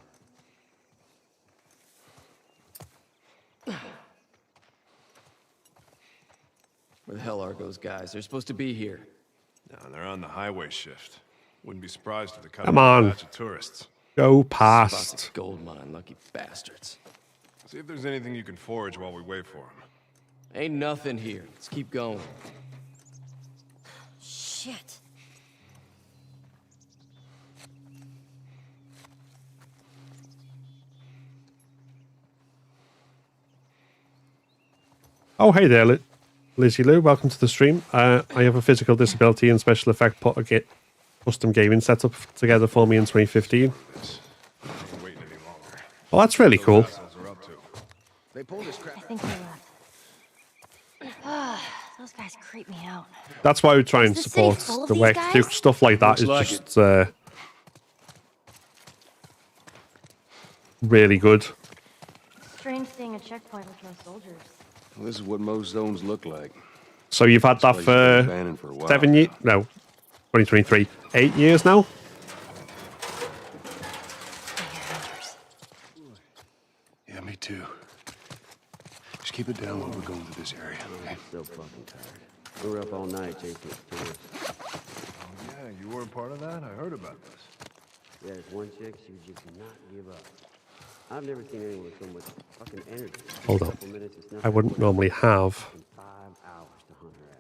Where the hell are those guys? They're supposed to be here. No, they're on the highway shift. Wouldn't be surprised if they cut Come out a on. batch of tourists. Go Spots past. a gold mine, lucky bastards. See if there's anything you can forage while we wait for them. Ain't nothing here. Let's keep going. Shit. Oh, hey there, Lizzie Lou, welcome to the stream. I have a physical disability and special effect put a custom gaming setup together for me in 2015. Well, that's really cool. They pulled his crap. I think they left. Those guys creep me out. That's why we try and Is the city support full of the these work. Do guys? stuff like that is Looks like just really good. Strange seeing a checkpoint with no soldiers. Well, this is what most zones look like. So you've had that This place has been for abandoned for a while. 7 years? No, 2023. 8 years now? Yeah, me too. Just keep it down while we're going through this area, okay? So fucking tired. We were up all night chasing tourists. Yeah, you weren't part of that? I heard about this. Yeah, there's one chick, she would just not give up. I've never seen anyone with so much fucking energy. Hold on. Couple minutes, it's nothing I wouldn't but normally have. 5 hours to hunt her ass.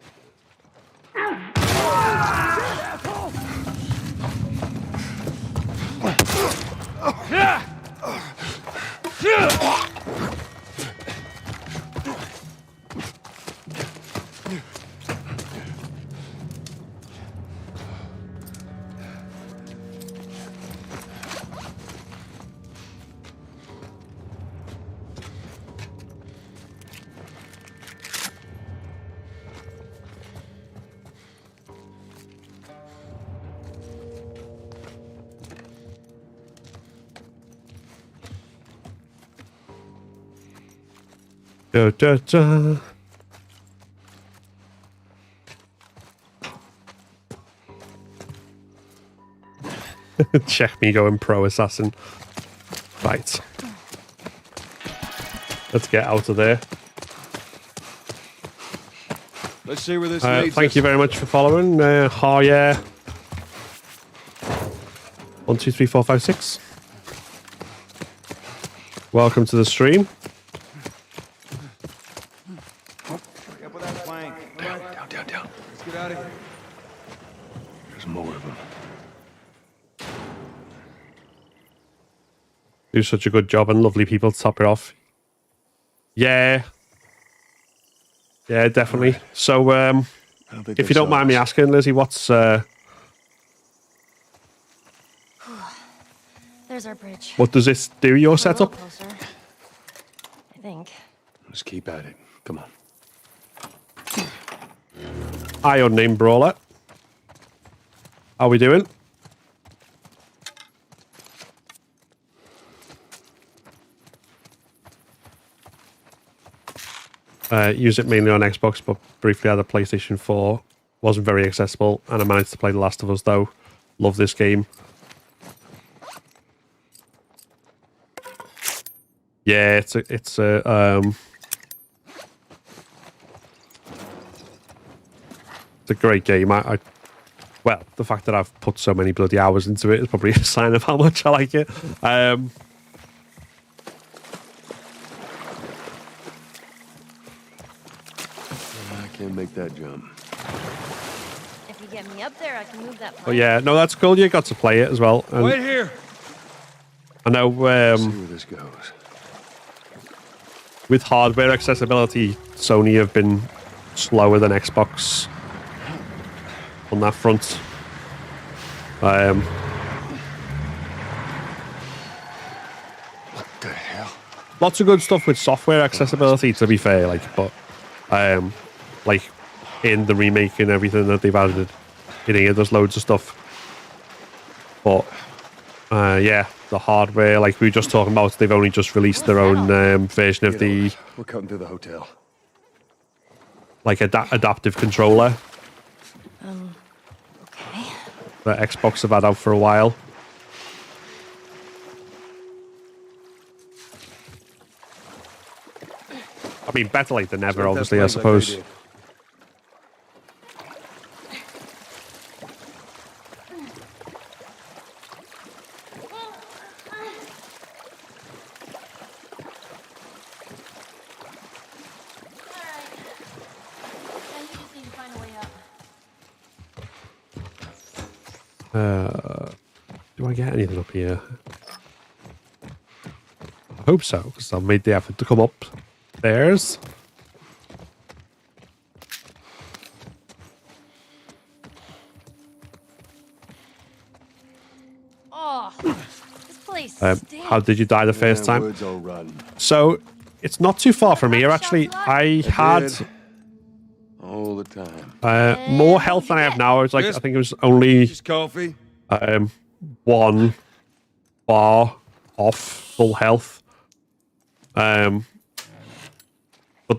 Da, da, da. Check me going pro assassin. Right. Let's get out of there. Let's see where this leads Thank us. you very much for following. Oh yeah. 1, 2, 3, 4, 5, 6. Welcome to the stream. Hurry up with that plank. Down. Let's get out of here. There's more of them. Do such a good job and lovely people to top it off. Yeah. Yeah, definitely. So, if you don't mind me asking, Lizzie, what's There's our bridge. what does this do? Your We're a little setup? closer, I think. Let's keep at it. Come on. Hi, unnamed brawler. How we doing? Use it mainly on Xbox, but briefly had a PlayStation 4. Wasn't very accessible, and I managed to play The Last of Us, though. Love this game. Yeah, it's a great game. Well, the fact that I've put so many bloody hours into it is probably a sign of how much I like it. I can't make that jump. If you get me up there, I can move that plank. But yeah, no, that's cool. You got to play it as well. And Wait here. I know See where this goes. with hardware accessibility, Sony have been slower than Xbox on that front. What the hell? Lots of good stuff with software accessibility, to be fair, but like in the remake and everything that they've added in here, there's loads of stuff. But yeah, the hardware, like we were just talking about, they've only just released their own version of the We're cutting through the hotel. like adaptive controller Okay. that Xbox have had out for a while. I mean, better late than never, obviously, I suppose. Do I get anything up here? I hope so, because I made the effort to come up stairs. How did you die the first time? Woods all rotten. So it's not too far from here, actually. I had All the time. more health than I have now. I was like, I think it was only Just coffee. 1 bar off full health. But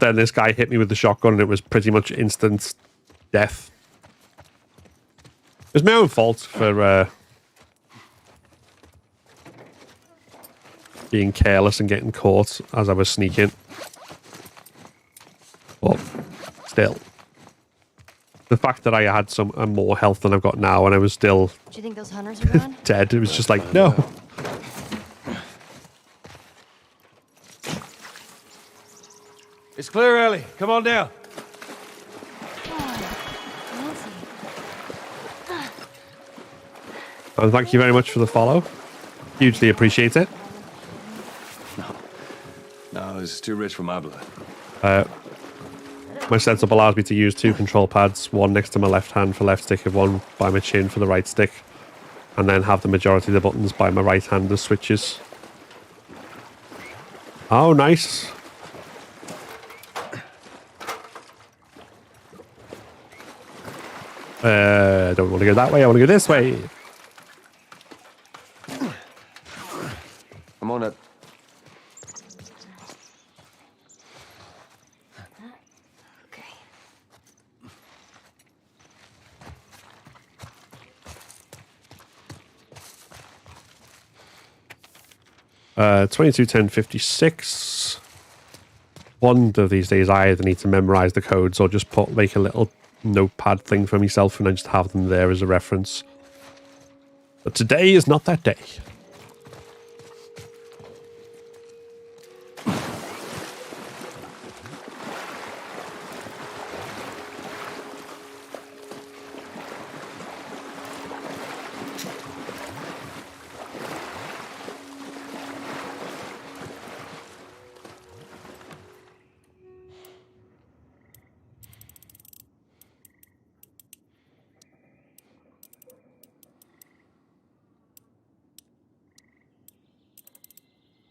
then this guy hit me with the shotgun and it was pretty much instant death. It was my own fault for being careless and getting caught as I was sneaking. But still, the fact that I had some more health than I've got now and I was still Do you think those hunters are gone? dead, it was just like, no. It's clear, Ellie. Come on down. And thank you very much for the follow. Hugely appreciate it. No, this is too rich for my blood. My setup allows me to use 2 control pads, one next to my left hand for left stick and one by my chin for the right stick, and then have the majority of the buttons by my right hand as switches. Oh, nice. I don't want to go that way, I want to go this way. I'm on it. Okay. 221056. One of these days I either need to memorize the codes or just make a little notepad thing for myself and I just have them there as a reference. But today is not that day.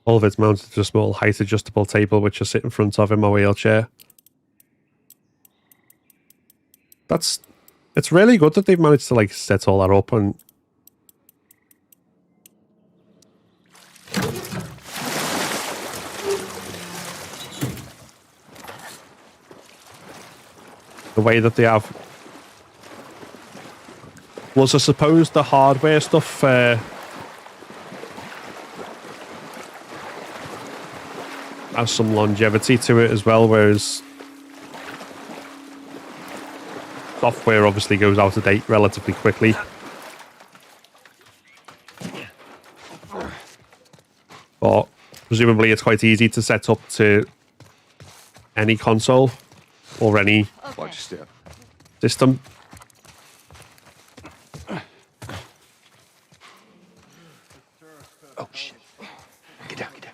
All of it's mounted to a small height adjustable table which I sit in front of in my wheelchair. It's really good that they've managed to like set all that up and the way that they have. Was I suppose the hardware stuff has some longevity to it as well, whereas software obviously goes out of date relatively quickly. But presumably it's quite easy to set up to any console or any Watch your step. system. Oh, shit. Get down, get down.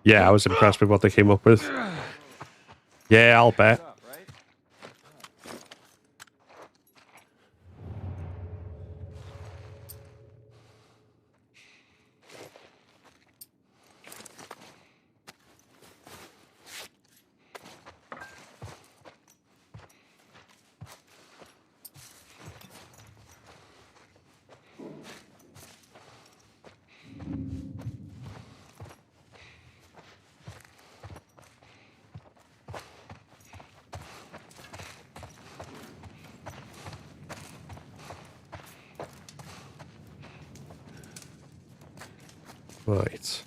Yeah, I was impressed with what they came up with. Yeah, I'll bet. Right.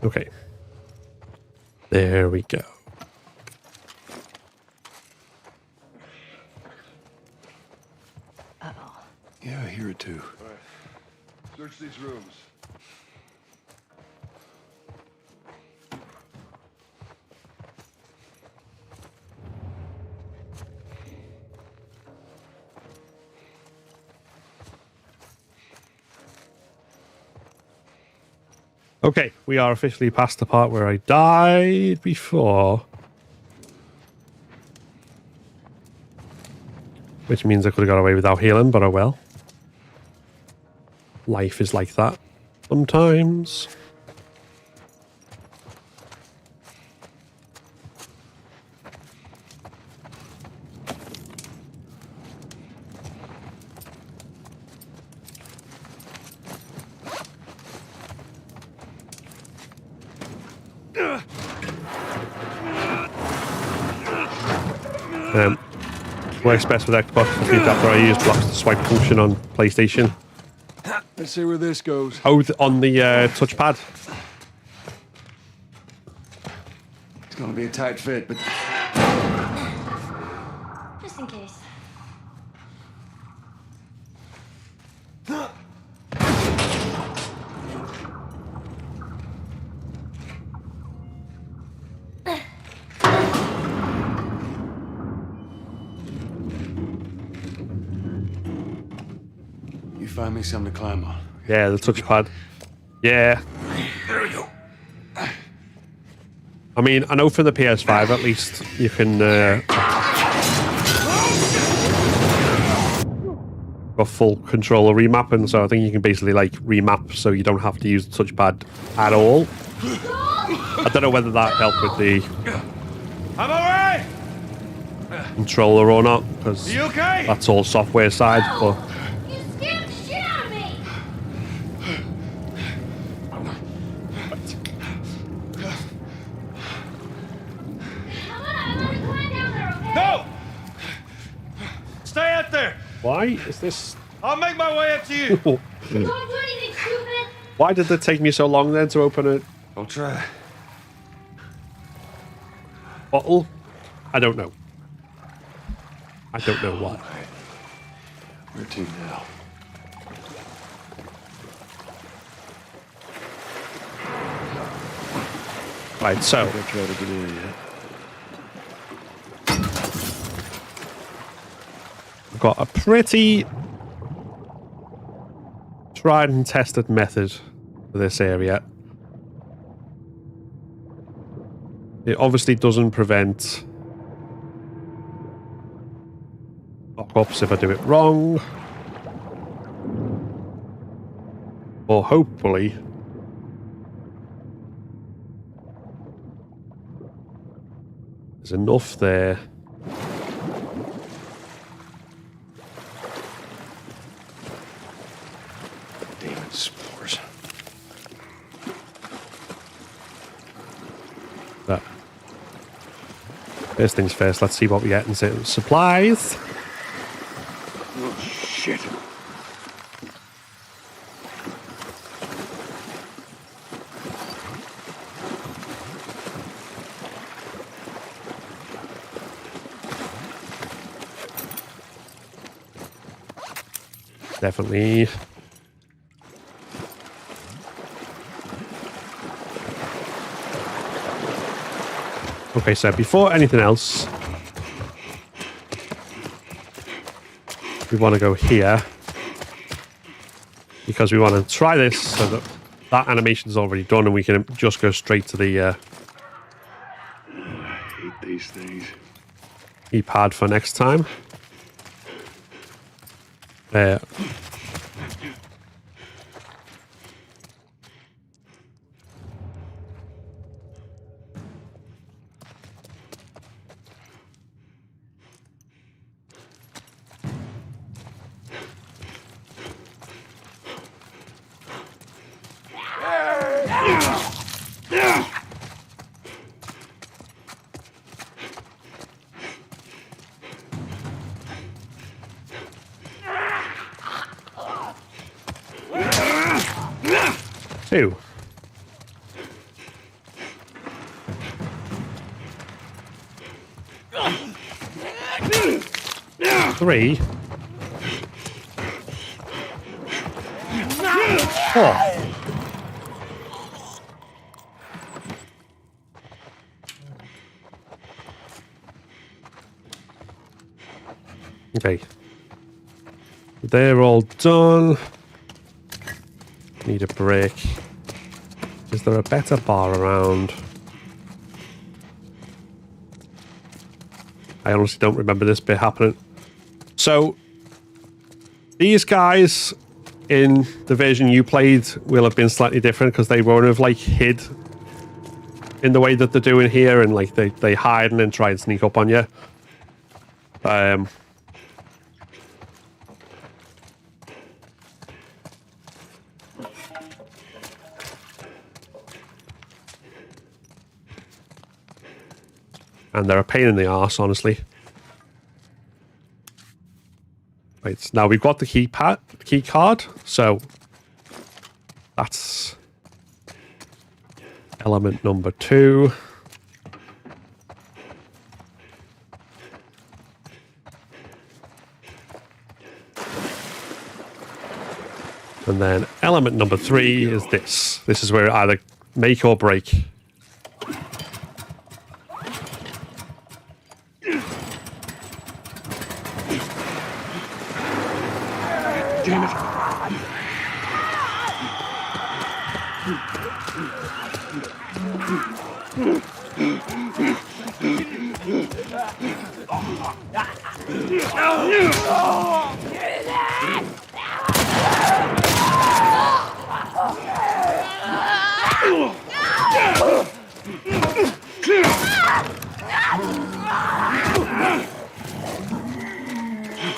Okay. There we go. Uh-oh. too. All right. Search these rooms. Okay, we are officially past the part where I died before. Which means I could have got away without healing, but oh well. Life is like that sometimes. Works best with Xbox. The adapter I use blocks the swipe function on PlayStation. Let's see where this goes. Oh, on the touchpad. It's gonna be a tight fit, but Just in case. you find me something to climb on. Yeah, the touchpad. Yeah. There we go. I mean, I know for the PS5 at least, you can got full controller remapping, so I think you can basically like remap so you don't have to use the touchpad at all. I don't know whether that helped with the I'm alright! controller or not, because You okay? that's all software side, but You scared the shit out of me! I'm gonna climb down there, okay? No! Stay out there! why is this... I'll make my way up to you! Don't do anything stupid! Why did it take me so long then to open a I'll try. bottle? I don't know. I don't know why. Where to now? Right, so... I'll try to get in yet. I've got a pretty tried and tested method for this area. It obviously doesn't prevent pop-ups if I do it wrong. Or hopefully there's enough there. Demon spores. But first things first, let's see what we get in supplies. Oh, shit. Definitely. Okay, so before anything else, we want to go here because we want to try this so that that animation is already done and we can just go straight to the I hate these things. keypad for next time. Two. Three. Oh. Okay. They're all done. Need a break. Is there a better bar around? I honestly don't remember this bit happening. So, these guys in the version you played will have been slightly different because they won't have like hid in the way that they're doing here, and like they hide and then try and sneak up on you. And they're a pain in the arse, honestly. Right, now we've got the key card, so that's element number 2. And then element number 3 is this. This is where it either make or break. Damn it.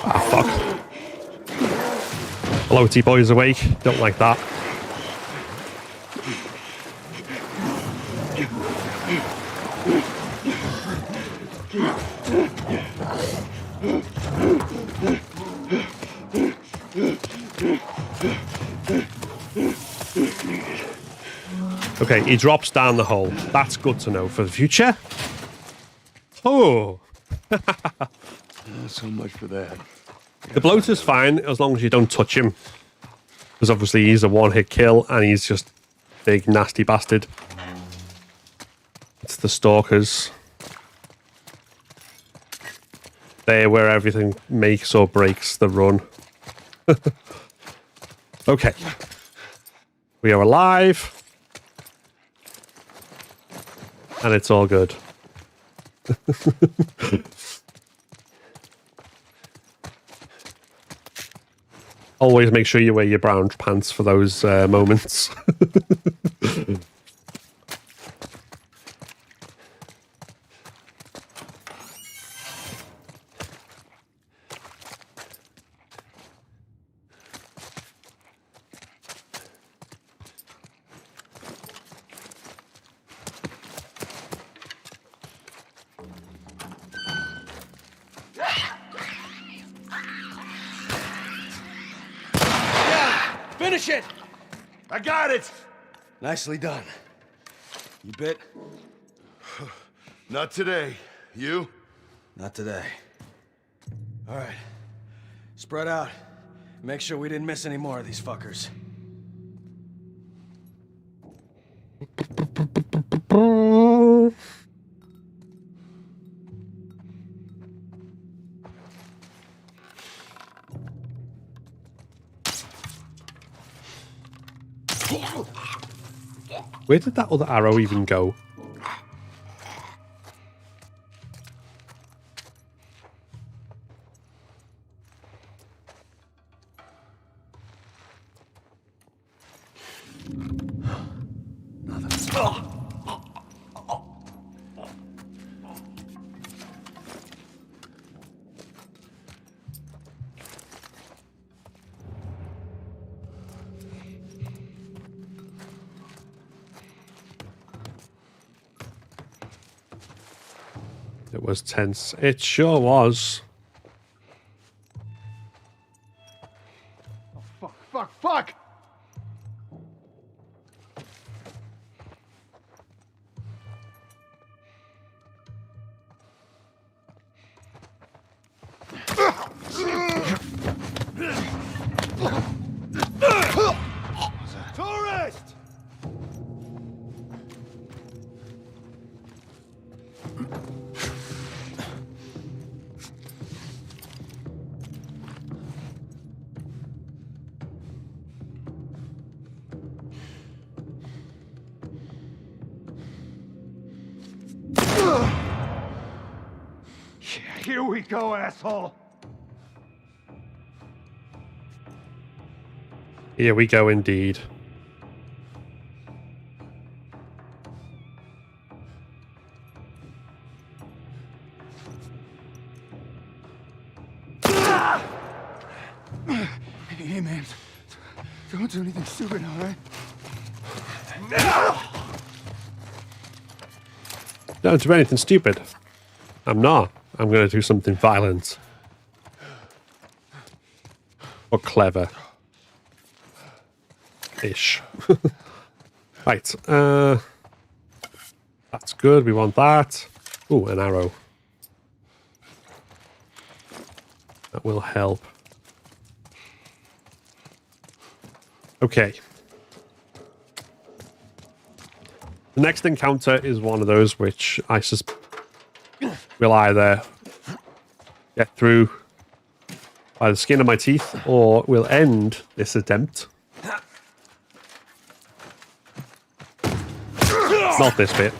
Ah, fuck. Floaty boy's awake. Don't like that. Okay, he drops down the hole. That's good to know for the future. Oh. So much for that. The bloater's fine as long as you don't touch him. Because obviously he's a one-hit kill and he's just big, nasty bastard. It's the stalkers. They're where everything makes or breaks the run. Okay. We are alive. And it's all good. Always make sure you wear your brown pants for those moments. Finish it! I got it! Nicely done. You bit? Not today. You? Not today. All right. Spread out. Make sure we didn't miss any more of these fuckers. Where did that other arrow even go? It was tense. It sure was. Oh, fuck! Here we go, asshole. Here we go, indeed. Hey, man. Don't do anything stupid, all right? Don't do anything stupid. I'm not. I'm going to do something violent. Or clever. Ish. Right. That's good. We want that. Ooh, an arrow. That will help. Okay. The next encounter is one of those which I suspect will either get through by the skin of my teeth or will end this attempt. Not this bit.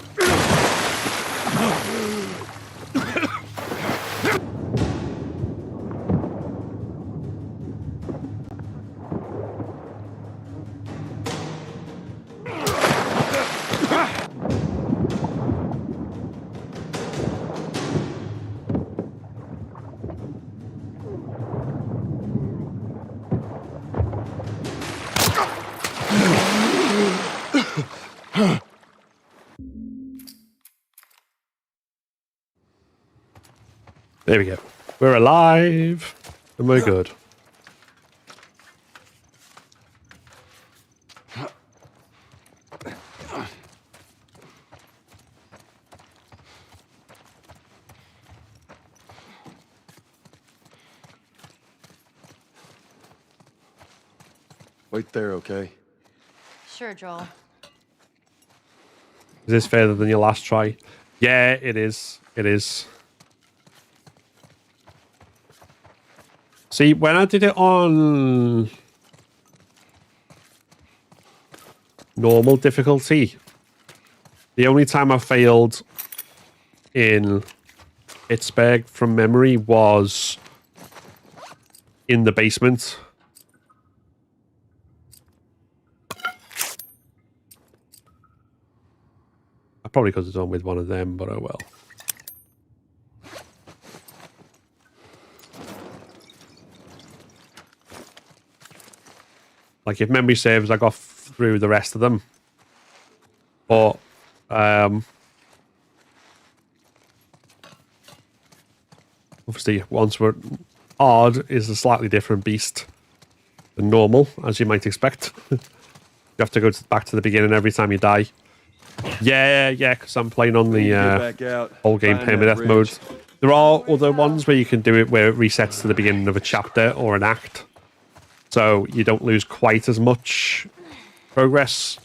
There we go. We're alive. And we're good. Wait there, okay? Sure, Joel. Is this further than your last try? Yeah, it is. It is. See, when I did it on normal difficulty, the only time I failed in Pittsburgh from memory was in the basement. I probably could have done with one of them, but oh well. Like, if memory serves, I got through the rest of them. But, obviously, once we're hard is a slightly different beast than normal, as you might expect. You have to go back to the beginning every time you die. Yeah, because I'm playing on the whole game Permadeath mode. There are other ones where you can do it where it resets to the beginning of a chapter or an act. So you don't lose quite as much progress.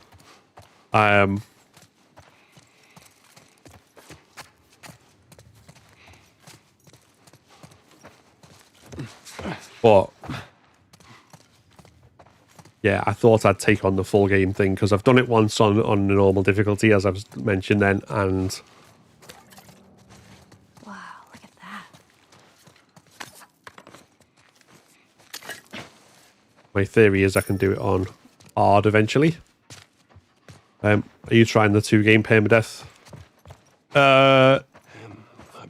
But yeah, I thought I'd take on the full game thing because I've done it once on the normal difficulty, as I've mentioned then, and Wow, look at that. my theory is I can do it on hard eventually. Are you trying the 2-game Permadeath? I'll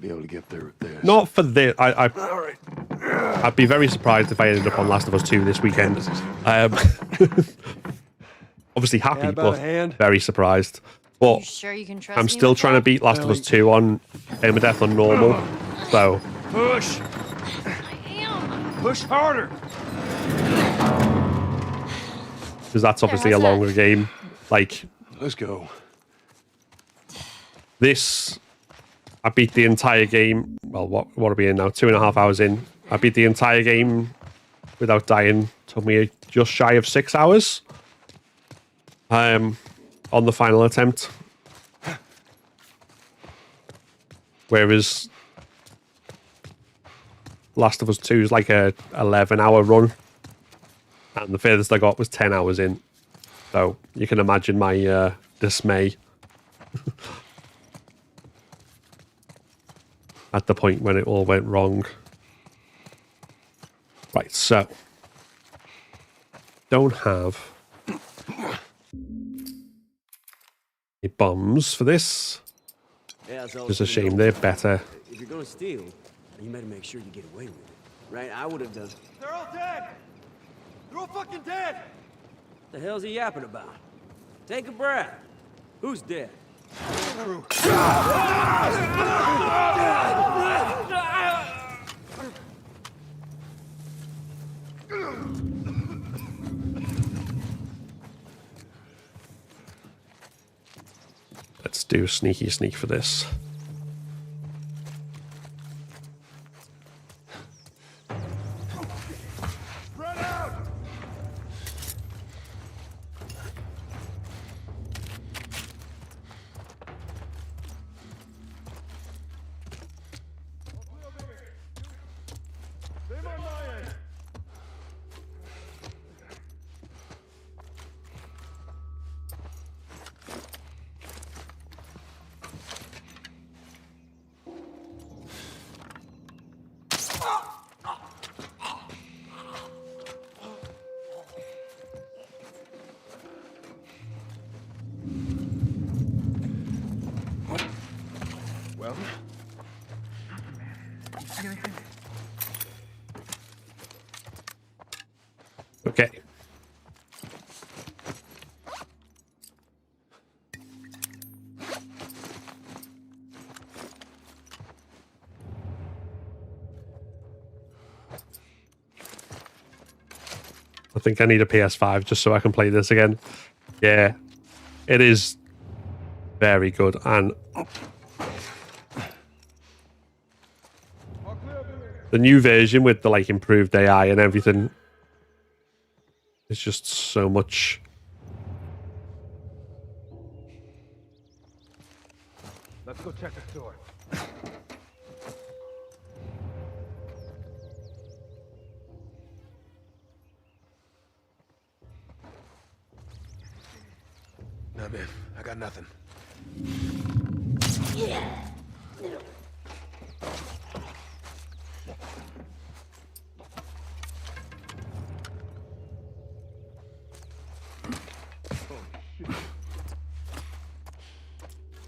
be able to get there with this. Not for this. I'd be very surprised if I ended up on Last of Us 2 this weekend. Obviously happy, but very surprised. But You sure you can trust I'm me still with trying to that? beat Last of Us 2 on Permadeath on normal. So Push! Push harder! because that's obviously a how's that? longer game. Like, Let's go. this, I beat the entire game. Well, what are we in now? 2.5 hours in. I beat the entire game without dying. Took me just shy of 6 hours. On the final attempt. Whereas Last of Us 2 is like a 11-hour run. And the furthest I got was 10 hours in. So you can imagine my at the point when it all went wrong. Right, so don't have any bombs for this. Yeah, so It's a shame, they're better. if you're gonna steal, you better make sure you get away with it. Right? I would have done. They're all dead! They're all fucking dead! The hell's he yapping about? Take a breath. Who's dead? Let's do sneaky sneak for this. Spread out! Same on my end. Well, Okay. I think I need a PS5 just so I can play this again. Yeah, it is very good, and the new version with the like improved AI and everything is just so much. Let's go check the store. Nah, Biff, I got nothing.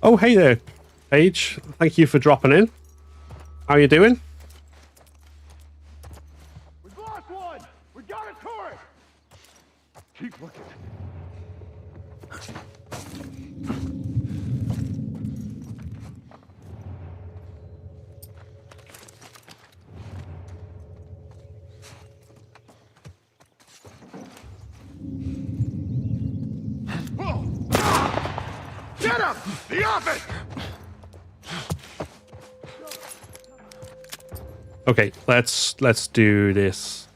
Oh, hey there, Paige. Thank you for dropping in. How you doing? We've lost one! We got a turret! Keep looking. Get him! The office! Okay, let's do this.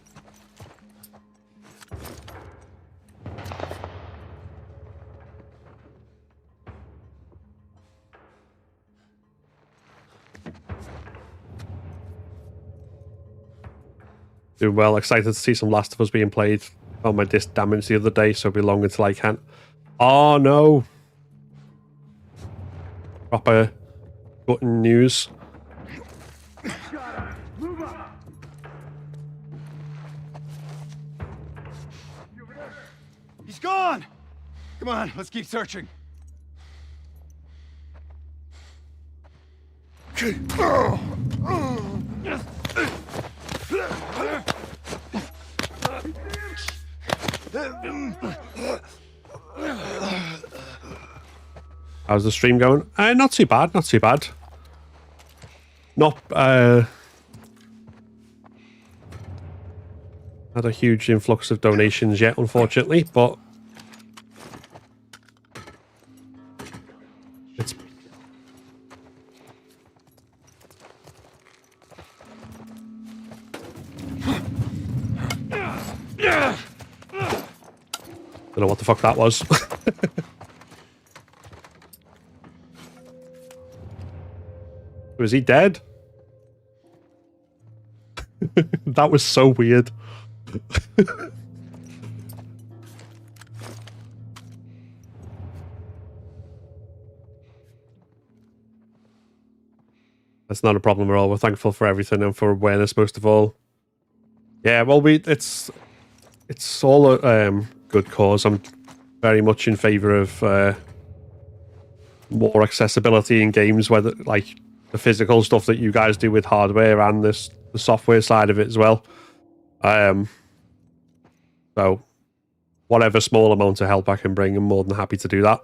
Doing well. Excited to see some Last of Us being played. On my disc damaged the other day, so it'll be long until I can. Oh no! Proper button news. Move up! he's gone! Come on, let's keep searching. How's the stream going? Not too bad, not too bad. Not had a huge influx of donations yet, unfortunately, but it's don't know what the fuck that was. Was he dead? That was so weird. That's not a problem at all. We're thankful for everything and for awareness most of all. Yeah, well, it's all a good cause. I'm very much in favour of more accessibility in games, whether like the physical stuff that you guys do with hardware and the software side of it as well. So whatever small amount of help I can bring, I'm more than happy to do that.